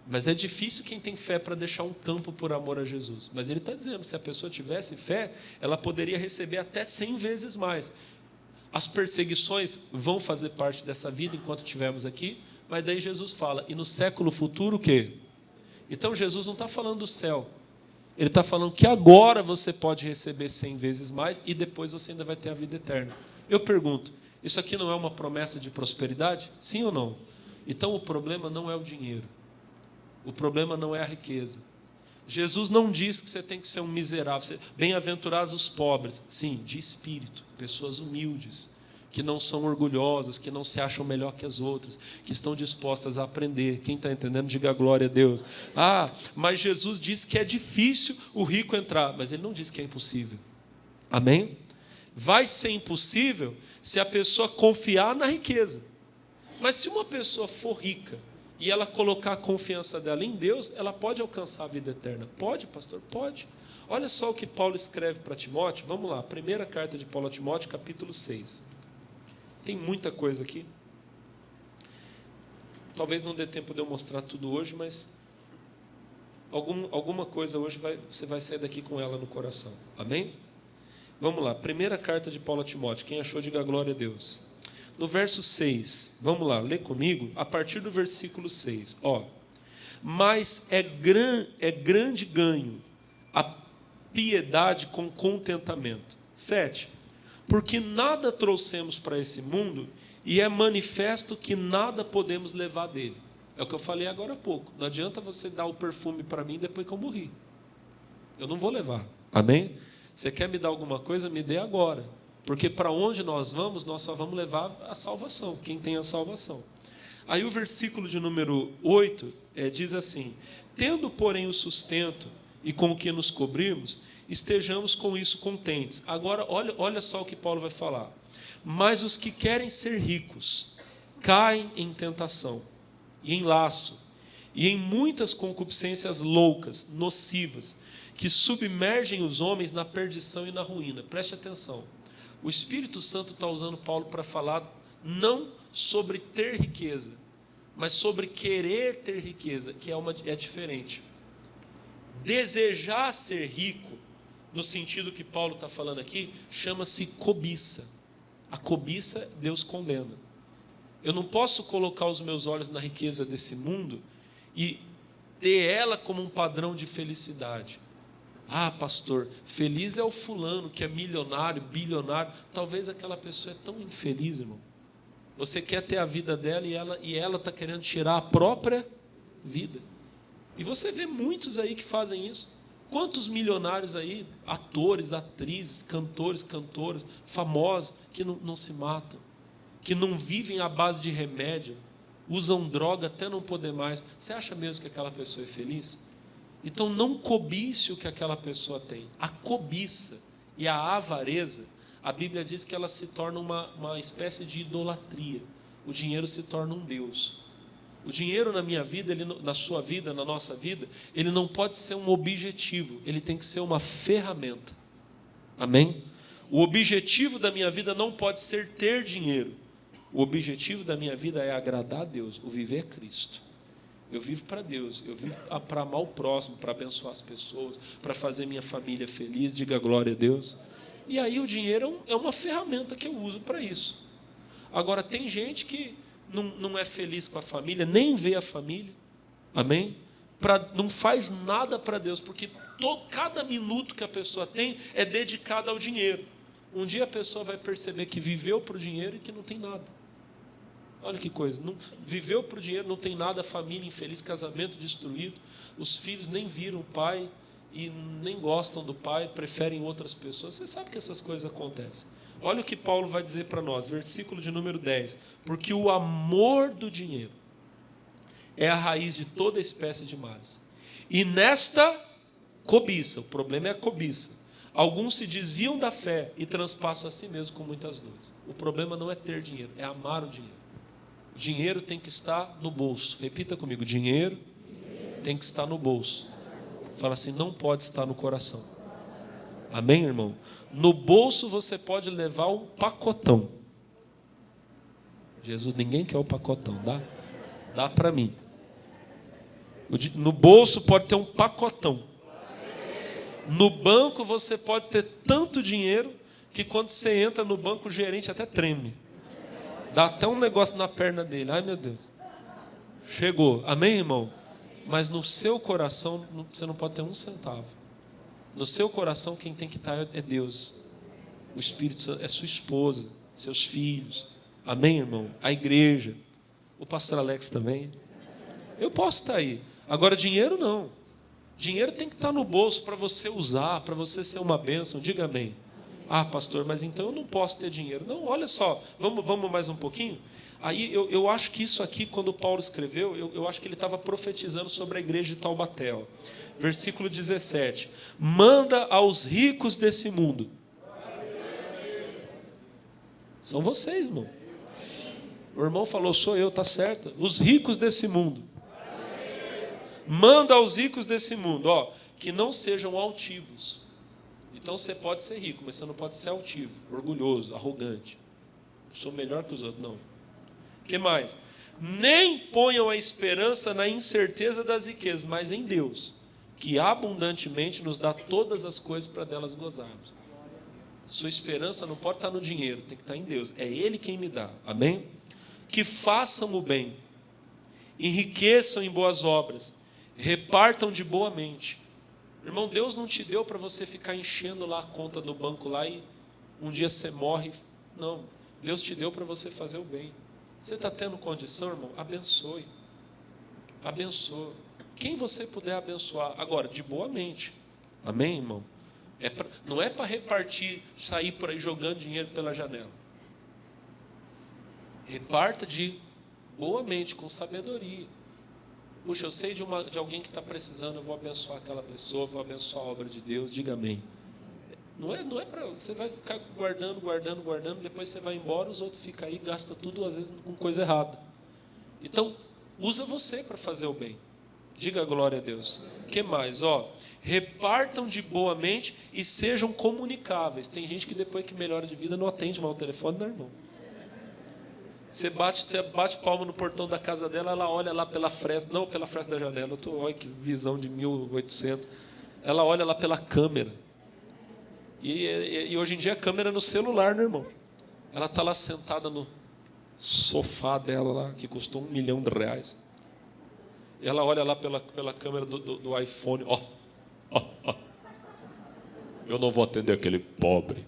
Mas é difícil quem tem fé para deixar um campo por amor a Jesus. Mas ele está dizendo, se a pessoa tivesse fé, ela poderia receber até 100 vezes mais. As perseguições vão fazer parte dessa vida enquanto estivermos aqui, mas daí Jesus fala, e no século futuro o quê? Então Jesus não está falando do céu. Ele está falando que agora você pode receber 100 vezes mais e depois você ainda vai ter a vida eterna. Eu pergunto, isso aqui não é uma promessa de prosperidade? Sim ou não? Então o problema não é o dinheiro. O problema não é a riqueza. Jesus não diz que você tem que ser um miserável. Bem-aventurados os pobres. Sim, de espírito. Pessoas humildes, que não são orgulhosas, que não se acham melhor que as outras, que estão dispostas a aprender. Quem está entendendo, diga glória a Deus. Mas Jesus disse que é difícil o rico entrar, mas ele não disse que é impossível. Amém? Vai ser impossível se a pessoa confiar na riqueza. Mas se uma pessoa for rica e ela colocar a confiança dela em Deus, ela pode alcançar a vida eterna. Pode, pastor? Pode. Olha só o que Paulo escreve para Timóteo. Vamos lá, primeira carta de Paulo a Timóteo, capítulo 6. Tem muita coisa aqui. Talvez não dê tempo de eu mostrar tudo hoje, mas alguma coisa hoje você vai sair daqui com ela no coração. Amém? Vamos lá, primeira carta de Paulo a Timóteo. Quem achou, diga glória a Deus. No verso 6, vamos lá, lê comigo, a partir do versículo 6. Mas é grande ganho a piedade com contentamento. 7. Porque nada trouxemos para esse mundo e é manifesto que nada podemos levar dele. É o que eu falei agora há pouco. Não adianta você dar o perfume para mim depois que eu morri. Eu não vou levar. Amém? Você quer me dar alguma coisa? Me dê agora. Porque para onde nós só vamos levar a salvação, quem tem a salvação. Aí o versículo de número 8 diz assim, tendo, porém, o sustento e com o que nos cobrimos, estejamos com isso contentes. Agora, olha só o que Paulo vai falar. Mas os que querem ser ricos caem em tentação, e em laço, e em muitas concupiscências loucas, nocivas, que submergem os homens na perdição e na ruína. Preste atenção. O Espírito Santo está usando Paulo para falar não sobre ter riqueza, mas sobre querer ter riqueza, que é diferente. Desejar ser rico, no sentido que Paulo está falando aqui, chama-se cobiça. A cobiça Deus condena. Eu não posso colocar os meus olhos na riqueza desse mundo e ter ela como um padrão de felicidade. Ah, pastor, feliz é o fulano que é milionário, bilionário. Talvez aquela pessoa é tão infeliz, irmão. Você quer ter a vida dela e ela está querendo tirar a própria vida. E você vê muitos aí que fazem isso. Quantos milionários aí, atores, atrizes, cantores, cantoras, famosos, que não se matam, que não vivem à base de remédio, usam droga até não poder mais. Você acha mesmo que aquela pessoa é feliz? Então não cobice o que aquela pessoa tem. A cobiça e a avareza, a Bíblia diz que ela se torna uma espécie de idolatria. O dinheiro se torna um Deus. O dinheiro na minha vida, na sua vida, na nossa vida, ele não pode ser um objetivo, ele tem que ser uma ferramenta. Amém? O objetivo da minha vida não pode ser ter dinheiro. O objetivo da minha vida é agradar a Deus, o viver é Cristo. Eu vivo para Deus, eu vivo para amar o próximo, para abençoar as pessoas, para fazer minha família feliz, diga glória a Deus. E aí o dinheiro é uma ferramenta que eu uso para isso. Agora, tem gente que não é feliz com a família, nem vê a família, amém? Não faz nada para Deus, porque cada minuto que a pessoa tem é dedicado ao dinheiro. Um dia a pessoa vai perceber que viveu para o dinheiro e que não tem nada. Olha que coisa, viveu para o dinheiro, não tem nada, família infeliz, casamento destruído, os filhos nem viram o pai e nem gostam do pai, preferem outras pessoas. Você sabe que essas coisas acontecem. Olha o que Paulo vai dizer para nós, versículo de número 10. Porque o amor do dinheiro é a raiz de toda espécie de males. E nesta cobiça, o problema é a cobiça, alguns se desviam da fé e transpassam a si mesmo com muitas dores. O problema não é ter dinheiro, é amar o dinheiro. O dinheiro tem que estar no bolso. Repita comigo, dinheiro tem que estar no bolso. Fala assim, não pode estar no coração. Amém, irmão? No bolso você pode levar um pacotão. Jesus, ninguém quer o pacotão, dá? Dá para mim. No bolso pode ter um pacotão. No banco você pode ter tanto dinheiro que quando você entra no banco o gerente até treme. Dá até um negócio na perna dele. Ai, meu Deus. Chegou. Amém, irmão? Mas no seu coração você não pode ter um centavo. No seu coração quem tem que estar é Deus. O Espírito Santo é sua esposa, seus filhos. Amém, irmão? A igreja. O pastor Alex também. Eu posso estar aí. Agora, dinheiro não. Dinheiro tem que estar no bolso para você usar, para você ser uma bênção. Diga amém. Ah, pastor, mas então eu não posso ter dinheiro. Não, olha só, vamos mais um pouquinho? Aí eu acho que isso aqui, quando Paulo escreveu, eu acho que ele estava profetizando sobre a igreja de Taubaté. Ó. Versículo 17. Manda aos ricos desse mundo. São vocês, irmão. O irmão falou, sou eu, tá certo. Os ricos desse mundo. Manda aos ricos desse mundo, ó, que não sejam altivos. Então você pode ser rico, mas você não pode ser altivo, orgulhoso, arrogante. Sou melhor que os outros, não. O que mais? Nem ponham a esperança na incerteza das riquezas, mas em Deus, que abundantemente nos dá todas as coisas para delas gozarmos. Sua esperança não pode estar no dinheiro, tem que estar em Deus. É Ele quem me dá, amém? Que façam o bem, enriqueçam em boas obras, repartam de boa mente. Irmão, Deus não te deu para você ficar enchendo lá a conta do banco lá e um dia você morre. Não, Deus te deu para você fazer o bem. Você está tendo condição, irmão? Abençoe. Abençoe. Quem você puder abençoar. Agora, de boa mente. Amém, irmão? Não é para repartir, sair por aí jogando dinheiro pela janela. Reparta de boa mente, com sabedoria. Puxa, eu sei de alguém que está precisando, eu vou abençoar aquela pessoa, vou abençoar a obra de Deus, diga amém. Não é para você vai ficar guardando, depois você vai embora, os outros ficam aí, gastam tudo, às vezes, com coisa errada. Então, usa você para fazer o bem. Diga glória a Deus. O que mais? Repartam de boa mente e sejam comunicáveis. Tem gente que depois que melhora de vida não atende mais o telefone, não, irmão. Você bate palma no portão da casa dela, ela olha lá pela fresta, não pela fresta da janela, olha que visão de 1800. Ela olha lá pela câmera. E hoje em dia a câmera é no celular, né, irmão? Ela está lá sentada no sofá dela, lá, que custou R$1 milhão. Ela olha lá pela câmera do iPhone. Eu não vou atender aquele pobre.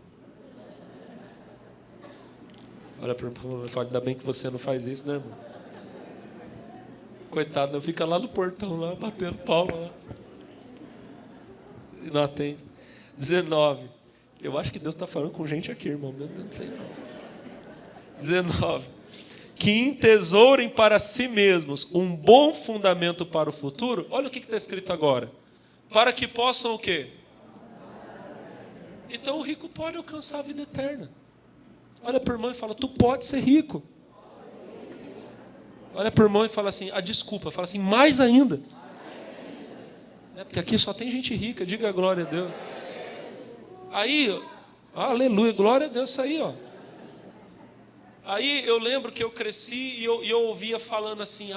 Olha para mim, fala, ainda bem que você não faz isso, né, irmão? Coitado, não fica lá no portão, lá, batendo palma lá. E não atende. 19. Eu acho que Deus está falando com gente aqui, irmão. Meu Deus, não sei não. 19. Que entesourem para si mesmos um bom fundamento para o futuro. Olha o que está escrito agora. Para que possam o quê? Então o rico pode alcançar a vida eterna. Olha para o irmão e fala, tu pode ser rico. Olha para o irmão e fala assim, desculpa, fala assim, mais ainda. Porque aqui só tem gente rica, diga a glória a Deus. Aí, aleluia, glória a Deus, isso aí, ó. Aí eu lembro que eu cresci e eu ouvia falando assim,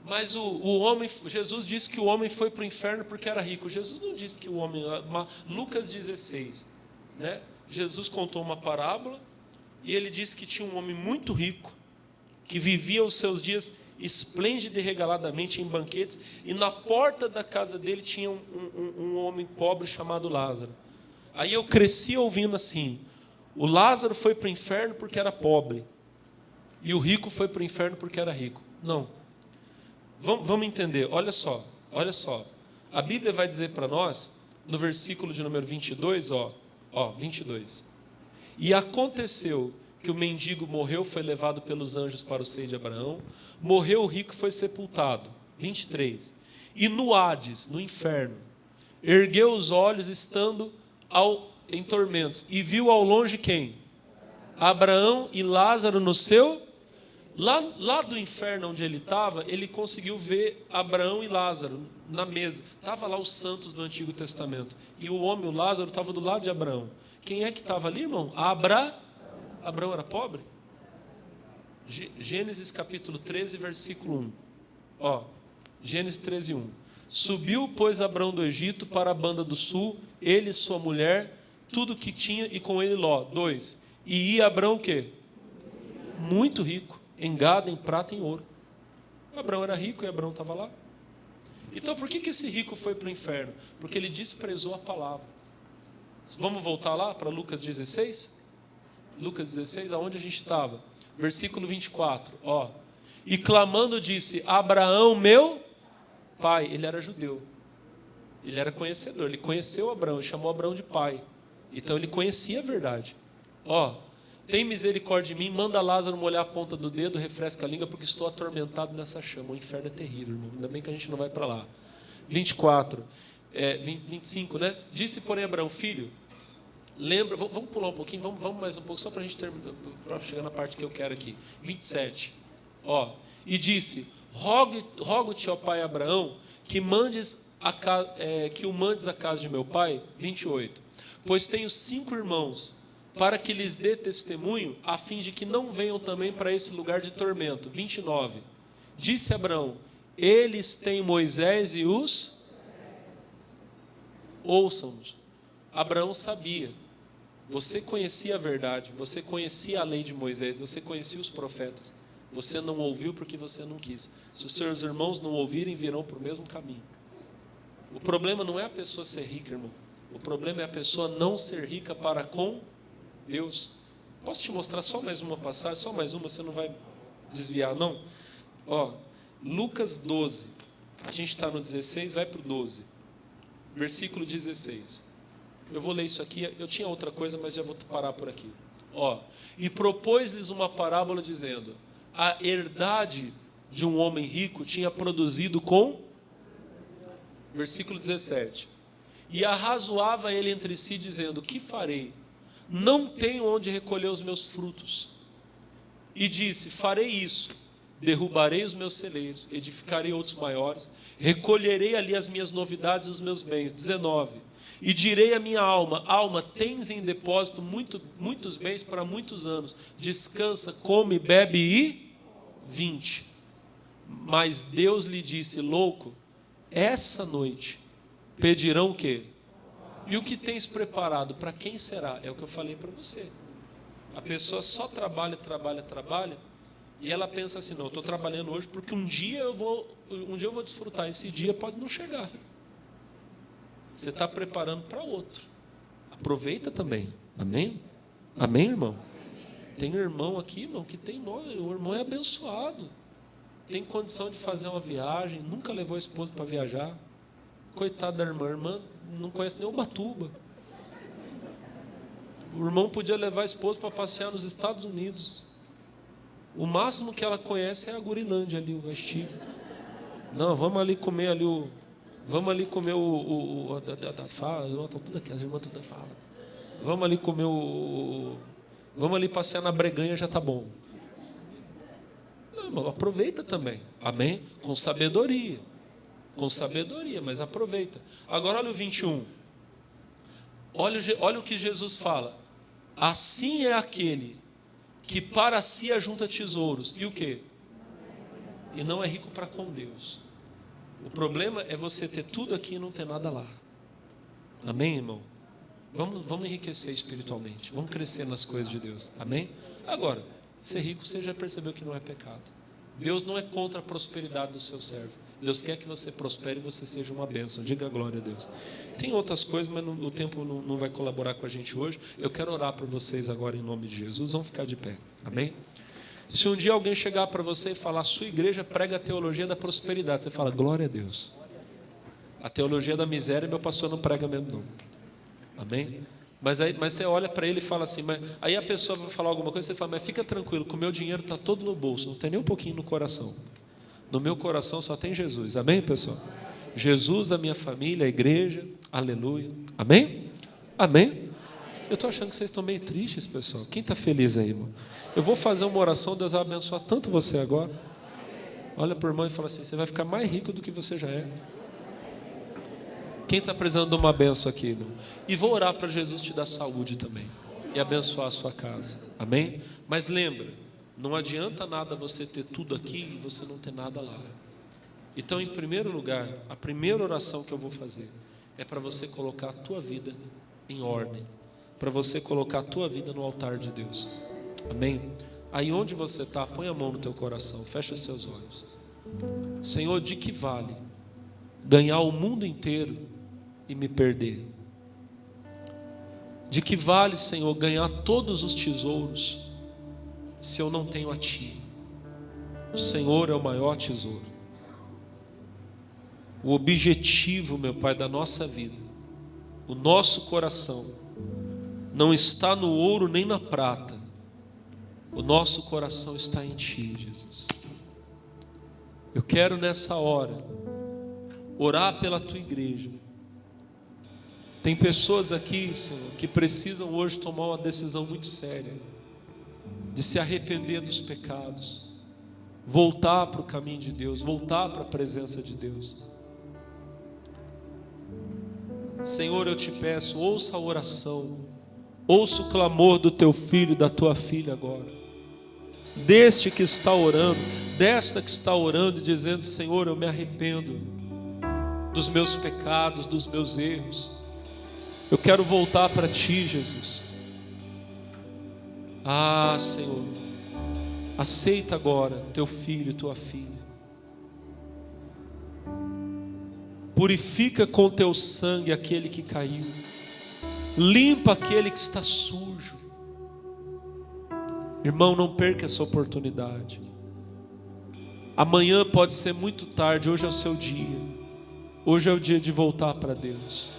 mas o homem, Jesus disse que o homem foi para o inferno porque era rico. Jesus não disse que o homem, Lucas 16, né? Jesus contou uma parábola e ele disse que tinha um homem muito rico, que vivia os seus dias esplêndido e regaladamente em banquetes, e na porta da casa dele tinha um homem pobre chamado Lázaro. Aí eu cresci ouvindo assim, o Lázaro foi para o inferno porque era pobre, e o rico foi para o inferno porque era rico. Não. Vamos entender, olha só. A Bíblia vai dizer para nós, no versículo de número 22, 22. E aconteceu que o mendigo morreu, foi levado pelos anjos para o seio de Abraão. Morreu o rico, foi sepultado. 23. E no Hades, no inferno, ergueu os olhos, estando em tormentos, e viu ao longe quem? Abraão e Lázaro no seu. Lá do inferno onde ele estava, ele conseguiu ver Abraão e Lázaro na mesa. Estava lá os santos do Antigo Testamento. E o homem, o Lázaro, estava do lado de Abraão. Quem é que estava ali, irmão? Abraão era pobre? Gênesis capítulo 13, versículo 1. Gênesis 13, 1. Subiu, pois, Abraão do Egito para a banda do sul, ele e sua mulher, tudo o que tinha, e com ele Ló. 2. E ia Abraão o quê? Muito rico, em gado, em prata e em ouro. Abraão era rico e Abraão estava lá. Então por que esse rico foi para o inferno? Porque ele desprezou a palavra. Vamos voltar lá para Lucas 16? Lucas 16, aonde a gente estava? Versículo 24. E clamando disse, Abraão, meu pai. Ele era judeu. Ele era conhecedor. Ele conheceu Abraão, chamou Abraão de pai. Então ele conhecia a verdade. Tem misericórdia de mim, manda Lázaro molhar a ponta do dedo, refresca a língua, porque estou atormentado nessa chama. O inferno é terrível, irmão. Ainda bem que a gente não vai para lá. 24. 25, né? Disse, porém, Abraão, filho, lembra, vamos pular um pouquinho, vamos mais um pouco, só para a gente terminar, para chegar na parte que eu quero aqui. 27. E disse, rogo-te, ó pai Abraão, que o mandes à casa de meu pai. 28. Pois tenho 5 irmãos, para que lhes dê testemunho, a fim de que não venham também para esse lugar de tormento. 29. Disse Abraão, eles têm Moisés e os... Ouçam-nos. Abraão sabia. Você conhecia a verdade, você conhecia a lei de Moisés, você conhecia os profetas. Você não ouviu porque você não quis. Se os seus irmãos não ouvirem, virão para o mesmo caminho. O problema não é a pessoa ser rica, irmão. O problema é a pessoa não ser rica para com Deus. Posso te mostrar só mais uma passagem? Só mais uma, você não vai desviar, não? Lucas 12. A gente está no 16, vai para o 12. Versículo 16. Eu vou ler isso aqui. Eu tinha outra coisa, mas já vou parar por aqui. E propôs-lhes uma parábola dizendo, a herdade de um homem rico tinha produzido com... Versículo 17. E arrazoava ele entre si, dizendo, que farei? Não tenho onde recolher os meus frutos. E disse, farei isso, derrubarei os meus celeiros, edificarei outros maiores, recolherei ali as minhas novidades e os meus bens. 19. E direi à minha alma, alma, tens em depósito muitos bens para muitos anos, descansa, come, bebe e... 20. Mas Deus lhe disse, louco, essa noite pedirão o quê? E o que tens preparado, para quem será? É o que eu falei para você. A pessoa só trabalha, e ela pensa assim, não, eu estou trabalhando hoje porque um dia eu vou desfrutar, esse dia pode não chegar. Você está preparando para outro. Aproveita também. Amém? Amém, irmão? Tem irmão aqui, irmão, que tem nome. O irmão é abençoado. Tem condição de fazer uma viagem. Nunca levou a esposa para viajar. Coitada da irmã. A irmã não conhece nem Ubatuba. O irmão podia levar a esposa para passear nos Estados Unidos. O máximo que ela conhece é a Gurilândia ali, o Estive. Não, vamos ali comer ali o... Vamos ali comer da fala. Estão tudo aqui, as irmãs tudo falam. Vamos ali comer o... Vamos ali passear na Breganha, já está bom. Não, irmão, aproveita também. Amém? Com sabedoria. Com sabedoria, mas aproveita. Agora olha o 21. Olha o que Jesus fala. Assim é aquele que para si ajunta tesouros. E o quê? E não é rico para com Deus. O problema é você ter tudo aqui e não ter nada lá. Amém, irmão? Vamos enriquecer espiritualmente. Vamos crescer nas coisas de Deus. Amém? Agora, ser rico você já percebeu que não é pecado. Deus não é contra a prosperidade do seu servo. Deus quer que você prospere e você seja uma bênção. Diga glória a Deus. Tem outras coisas, mas o tempo não vai colaborar com a gente hoje. Eu quero orar por vocês agora em nome de Jesus. Vamos ficar de pé. Amém? Se um dia alguém chegar para você e falar, sua igreja prega a teologia da prosperidade, você fala, glória a Deus. A teologia da miséria, meu pastor não prega mesmo não. Amém? Mas você olha para ele e fala assim, aí a pessoa vai falar alguma coisa, você fala, mas fica tranquilo, que o meu dinheiro está todo no bolso, não tem nem um pouquinho no coração. No meu coração só tem Jesus. Amém, pessoal? Jesus, a minha família, a igreja, aleluia. Amém? Amém? Eu estou achando que vocês estão meio tristes, pessoal. Quem está feliz aí, irmão? Eu vou fazer uma oração, Deus vai abençoar tanto você agora. Olha para o irmão e fala assim, você vai ficar mais rico do que você já é. Quem está precisando de uma benção aqui, irmão? E vou orar para Jesus te dar saúde também. E abençoar a sua casa. Amém? Mas lembra, não adianta nada você ter tudo aqui e você não ter nada lá. Então, em primeiro lugar, a primeira oração que eu vou fazer é para você colocar a tua vida em ordem. Para você colocar a tua vida no altar de Deus. Amém? Aí onde você está, põe a mão no teu coração, fecha os seus olhos. Senhor, de que vale ganhar o mundo inteiro e me perder? De que vale, Senhor, ganhar todos os tesouros se eu não tenho a Ti? O Senhor é o maior tesouro. O objetivo, meu Pai, da nossa vida, o nosso coração, não está no ouro nem na prata. O nosso coração está em Ti, Jesus. Eu quero nessa hora orar pela Tua igreja. Tem pessoas aqui, Senhor, que precisam hoje tomar uma decisão muito séria, de se arrepender dos pecados, voltar para o caminho de Deus, voltar para a presença de Deus. Senhor, eu te peço, ouça a oração, ouça o clamor do teu filho e da tua filha agora, deste que está orando, desta que está orando e dizendo, Senhor, eu me arrependo dos meus pecados, dos meus erros, eu quero voltar para Ti, Jesus. Ah, Senhor, aceita agora teu filho e tua filha. Purifica com teu sangue aquele que caiu. Limpa aquele que está sujo. Irmão, não perca essa oportunidade. Amanhã pode ser muito tarde, hoje é o seu dia. Hoje é o dia de voltar para Deus.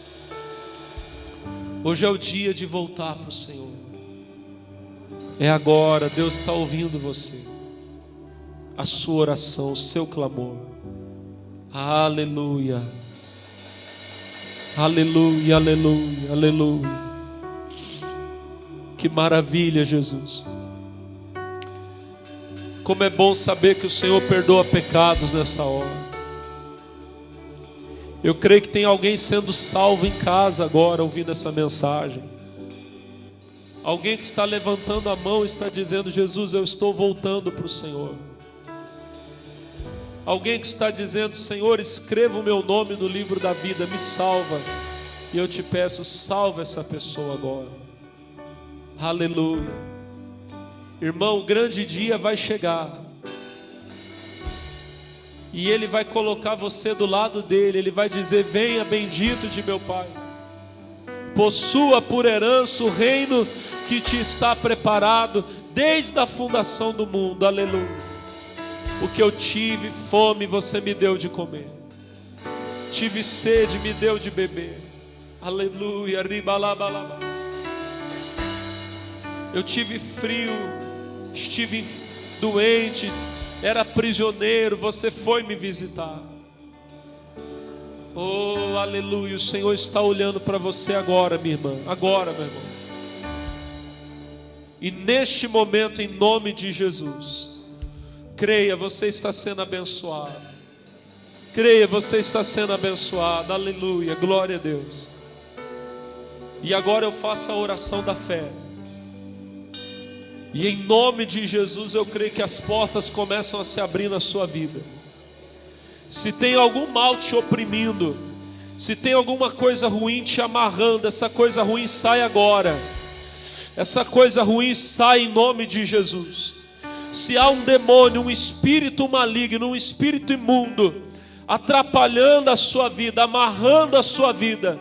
Hoje é o dia de voltar para o Senhor. É agora, Deus está ouvindo você. A sua oração, o seu clamor. Aleluia. Aleluia, aleluia, aleluia. Que maravilha, Jesus. Como é bom saber que o Senhor perdoa pecados nessa hora. Eu creio que tem alguém sendo salvo em casa agora, ouvindo essa mensagem. Alguém que está levantando a mão e está dizendo, Jesus, eu estou voltando para o Senhor. Alguém que está dizendo, Senhor, escreva o meu nome no livro da vida, me salva. E eu te peço, salva essa pessoa agora. Aleluia. Irmão, o grande dia vai chegar. E Ele vai colocar você do lado dele. Ele vai dizer, venha bendito de meu Pai, possua por herança o reino que te está preparado desde a fundação do mundo. Aleluia. O que eu tive fome, você me deu de comer. Tive sede, me deu de beber. Aleluia. Eu tive frio, estive doente, era prisioneiro, você foi me visitar. Oh, aleluia. O Senhor está olhando para você agora, minha irmã. Agora, meu irmão. E neste momento, em nome de Jesus, creia, você está sendo abençoado. Creia, você está sendo abençoado. Aleluia, glória a Deus. E agora eu faço a oração da fé. E em nome de Jesus eu creio que as portas começam a se abrir na sua vida. Se tem algum mal te oprimindo, se tem alguma coisa ruim te amarrando, essa coisa ruim sai agora. Essa coisa ruim sai em nome de Jesus. Se há um demônio, um espírito maligno, um espírito imundo atrapalhando a sua vida, amarrando a sua vida,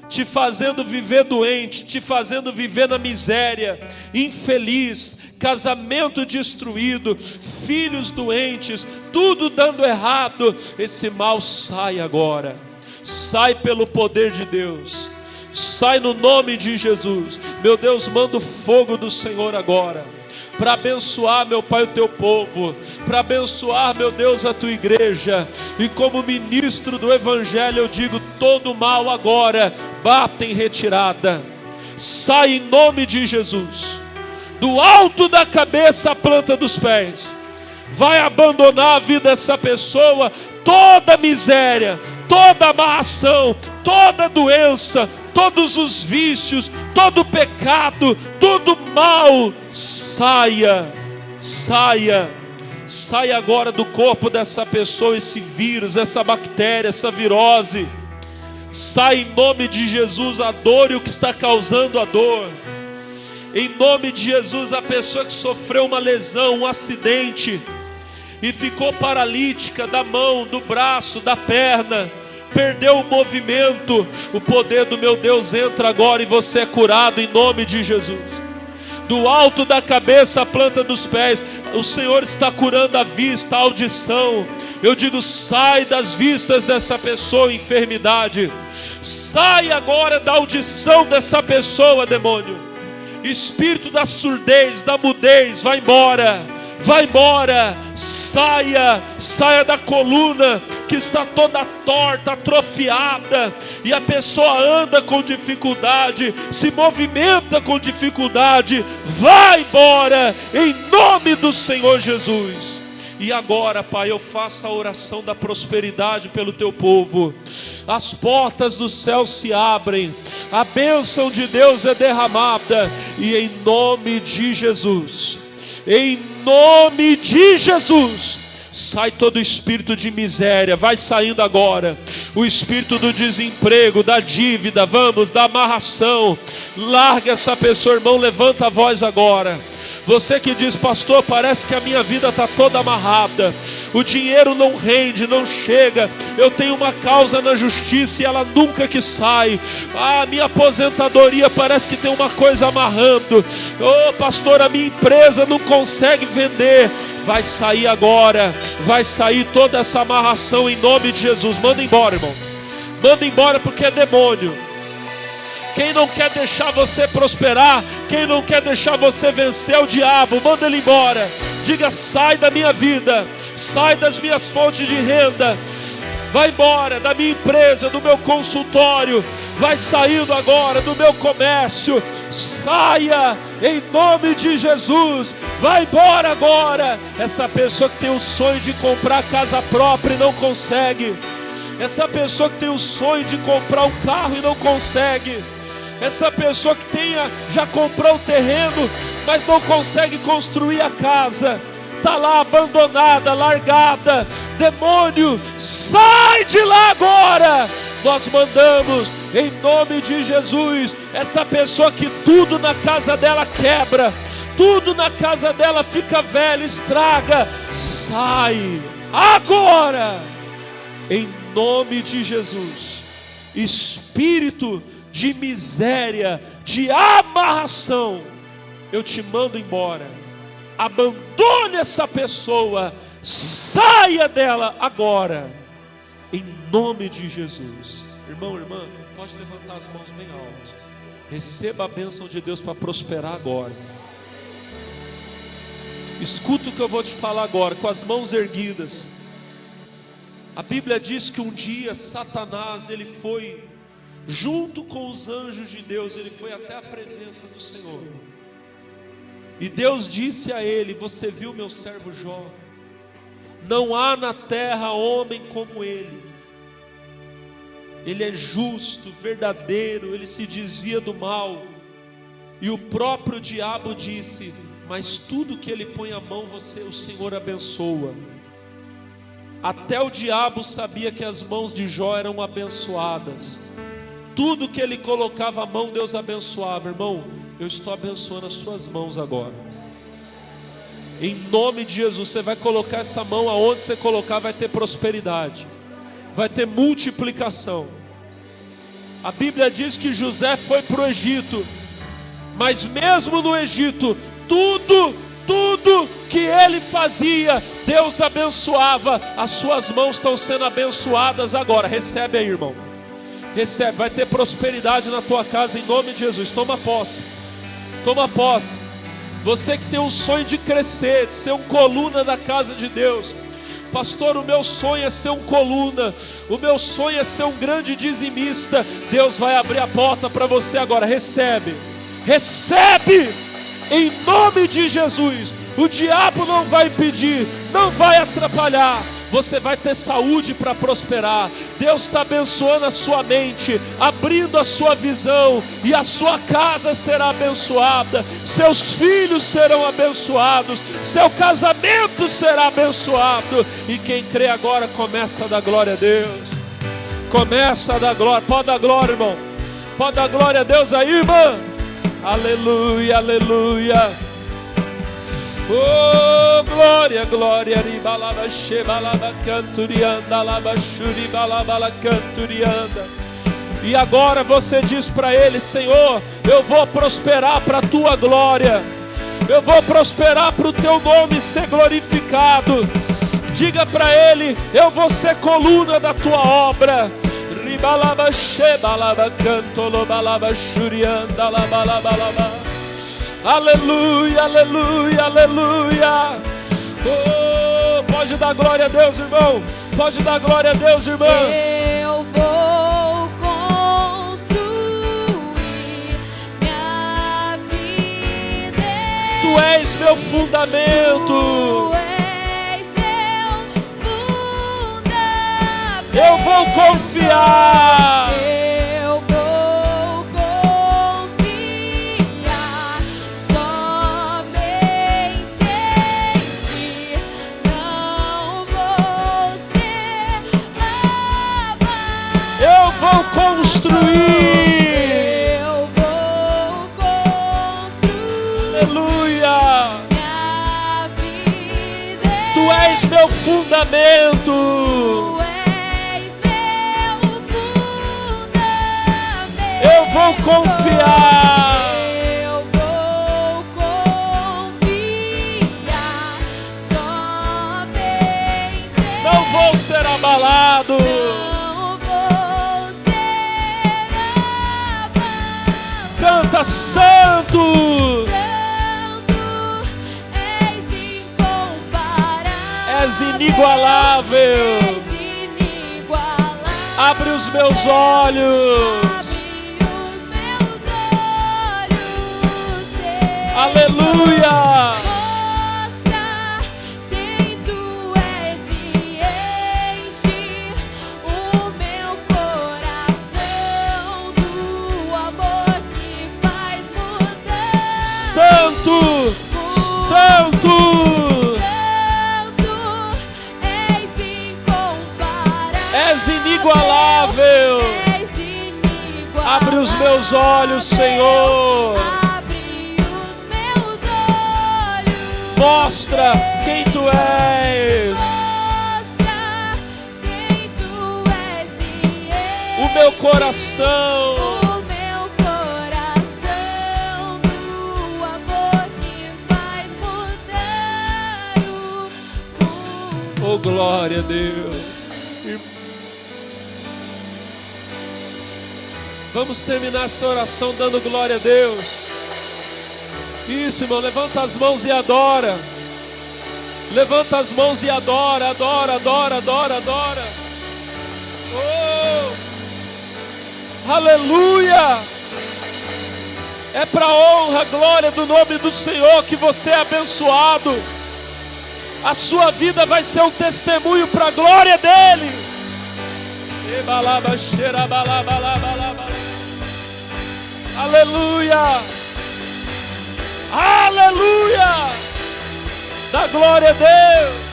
te fazendo viver doente, te fazendo viver na miséria, infeliz, casamento destruído, filhos doentes, tudo dando errado, esse mal sai agora. Sai pelo poder de Deus. Sai no nome de Jesus. Meu Deus, manda o fogo do Senhor agora, para abençoar, meu Pai, o teu povo, para abençoar, meu Deus, a tua igreja. E como ministro do Evangelho eu digo, todo mal agora bata em retirada. Sai em nome de Jesus, do alto da cabeça à planta dos pés. Vai abandonar a vida dessa pessoa, toda miséria, toda amarração, toda doença, todos os vícios, todo pecado, todo mal, saia, saia, saia agora do corpo dessa pessoa, esse vírus, essa bactéria, essa virose. Sai em nome de Jesus a dor e o que está causando a dor. Em nome de Jesus, a pessoa que sofreu uma lesão, um acidente, e ficou paralítica da mão, do braço, da perna, perdeu o movimento, o poder do meu Deus entra agora e você é curado em nome de Jesus. Do alto da cabeça à planta dos pés, o Senhor está curando a vista, a audição. Eu digo, sai das vistas dessa pessoa, enfermidade. Sai agora da audição dessa pessoa, demônio. Espírito da surdez, da mudez, vai embora. Vai embora, saia, saia da coluna que está toda torta, atrofiada, e a pessoa anda com dificuldade, se movimenta com dificuldade. Vai embora, em nome do Senhor Jesus. E agora, Pai, eu faço a oração da prosperidade pelo teu povo. As portas do céu se abrem, a bênção de Deus é derramada, e em nome de Jesus, em nome de Jesus, sai todo espírito de miséria, vai saindo agora. O espírito do desemprego, da dívida, vamos, da amarração. Larga essa pessoa, irmão, levanta a voz agora. Você que diz, pastor, parece que a minha vida está toda amarrada, o dinheiro não rende, não chega, eu tenho uma causa na justiça e ela nunca que sai. Minha aposentadoria parece que tem uma coisa amarrando. Pastor, a minha empresa não consegue vender. Vai sair agora, vai sair toda essa amarração em nome de Jesus. Manda embora, irmão, manda embora, porque é demônio. Quem não quer deixar você prosperar, quem não quer deixar você vencer, é o diabo. Manda ele embora. Diga, sai da minha vida, sai das minhas fontes de renda, vai embora da minha empresa, do meu consultório, vai saindo agora do meu comércio. Saia em nome de Jesus, vai embora agora. Essa pessoa que tem o sonho de comprar casa própria e não consegue, essa pessoa que tem o sonho de comprar um carro e não consegue, essa pessoa que já comprou o terreno, mas não consegue construir a casa, está lá abandonada, largada. Demônio, sai de lá agora. Nós mandamos em nome de Jesus, essa pessoa que tudo na casa dela quebra, tudo na casa dela fica velho, estraga, sai agora, em nome de Jesus. Espírito de miséria, de amarração, eu te mando embora. Abandone essa pessoa, saia dela agora, em nome de Jesus. Irmão, irmã, pode levantar as mãos bem alto. Receba a bênção de Deus para prosperar agora. Escuta o que eu vou te falar agora, com as mãos erguidas. A Bíblia diz que um dia Satanás, ele foi, junto com os anjos de Deus, ele foi até a presença do Senhor. E Deus disse a ele: você viu meu servo Jó? Não há na terra homem como ele. Ele é justo, verdadeiro, ele se desvia do mal. E o próprio diabo disse: mas tudo que ele põe a mão, o Senhor abençoa. Até o diabo sabia que as mãos de Jó eram abençoadas. Tudo que ele colocava a mão, Deus abençoava. Irmão, eu estou abençoando as suas mãos agora. Em nome de Jesus, você vai colocar essa mão, aonde você colocar vai ter prosperidade, vai ter multiplicação. A Bíblia diz que José foi para o Egito, mas mesmo no Egito, tudo que ele fazia, Deus abençoava. As suas mãos estão sendo abençoadas agora. Recebe aí, irmão. Recebe, vai ter prosperidade na tua casa em nome de Jesus. Toma posse. Toma posse. Você que tem um sonho de crescer, de ser um coluna da casa de Deus. Pastor, o meu sonho é ser um coluna, o meu sonho é ser um grande dizimista. Deus vai abrir a porta para você agora. Recebe, recebe, em nome de Jesus. O diabo não vai impedir, não vai atrapalhar. Você vai ter saúde para prosperar. Deus está abençoando a sua mente, abrindo a sua visão, e a sua casa será abençoada, seus filhos serão abençoados, seu casamento será abençoado. E quem crê agora começa a dar glória a Deus. Começa a dar glória. Pode dar glória, irmão. Pode dar glória a Deus aí, irmã. Aleluia, aleluia. Oh, glória, glória. Ribalaba shebalaba canturianda, laba shuribalaba canturianda. E agora você diz para ele: Senhor, eu vou prosperar para a tua glória, eu vou prosperar para o teu nome ser glorificado. Diga para ele: eu vou ser coluna da tua obra. Ribalaba shebalaba cantolobalaba shurianda, laba laba laba. Aleluia, aleluia, aleluia. Oh, pode dar glória a Deus, irmão. Pode dar glória a Deus, irmã. Eu vou construir minha vida. Tu és meu fundamento. Tu és meu fundamento. Eu vou confiar. Construir. Eu vou construir. Aleluia. Minha vida. Tu és meu fundamento. Tu és meu fundamento. Eu vou confiar. Eu vou confiar somente. Não vou ser abalado. Canta: santo, santo, és incomparável, és inigualável. És inigualável. Abre os meus olhos. Abre os meus olhos, Senhor. Aleluia. Mostra quem tu és e enche o meu coração do amor que faz mudança. Santo, santo, Santo, és incomparável, és inigualável. És inigualável. Abre os meus olhos, Senhor. Abre os meus olhos. Mostra quem tu és. Mostra quem tu és e O meu coração o meu glória a Deus. Vamos terminar essa oração dando glória a Deus. Isso, irmão, levanta as mãos e adora. Levanta as mãos e adora, adora, adora, adora, adora. Oh! Aleluia! É para a honra, glória do nome do Senhor que você é abençoado. A sua vida vai ser um testemunho para a glória dele. Aleluia! Aleluia! Dá glória a Deus!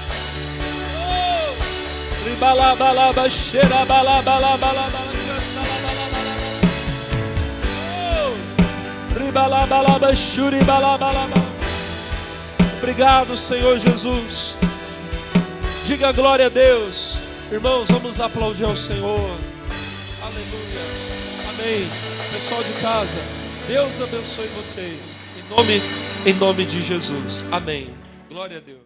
Obrigado, Senhor Jesus. Diga glória a Deus. Irmãos, vamos aplaudir ao Senhor. Aleluia. Amém. Pessoal de casa, Deus abençoe vocês. Em nome de Jesus. Amém. Glória a Deus.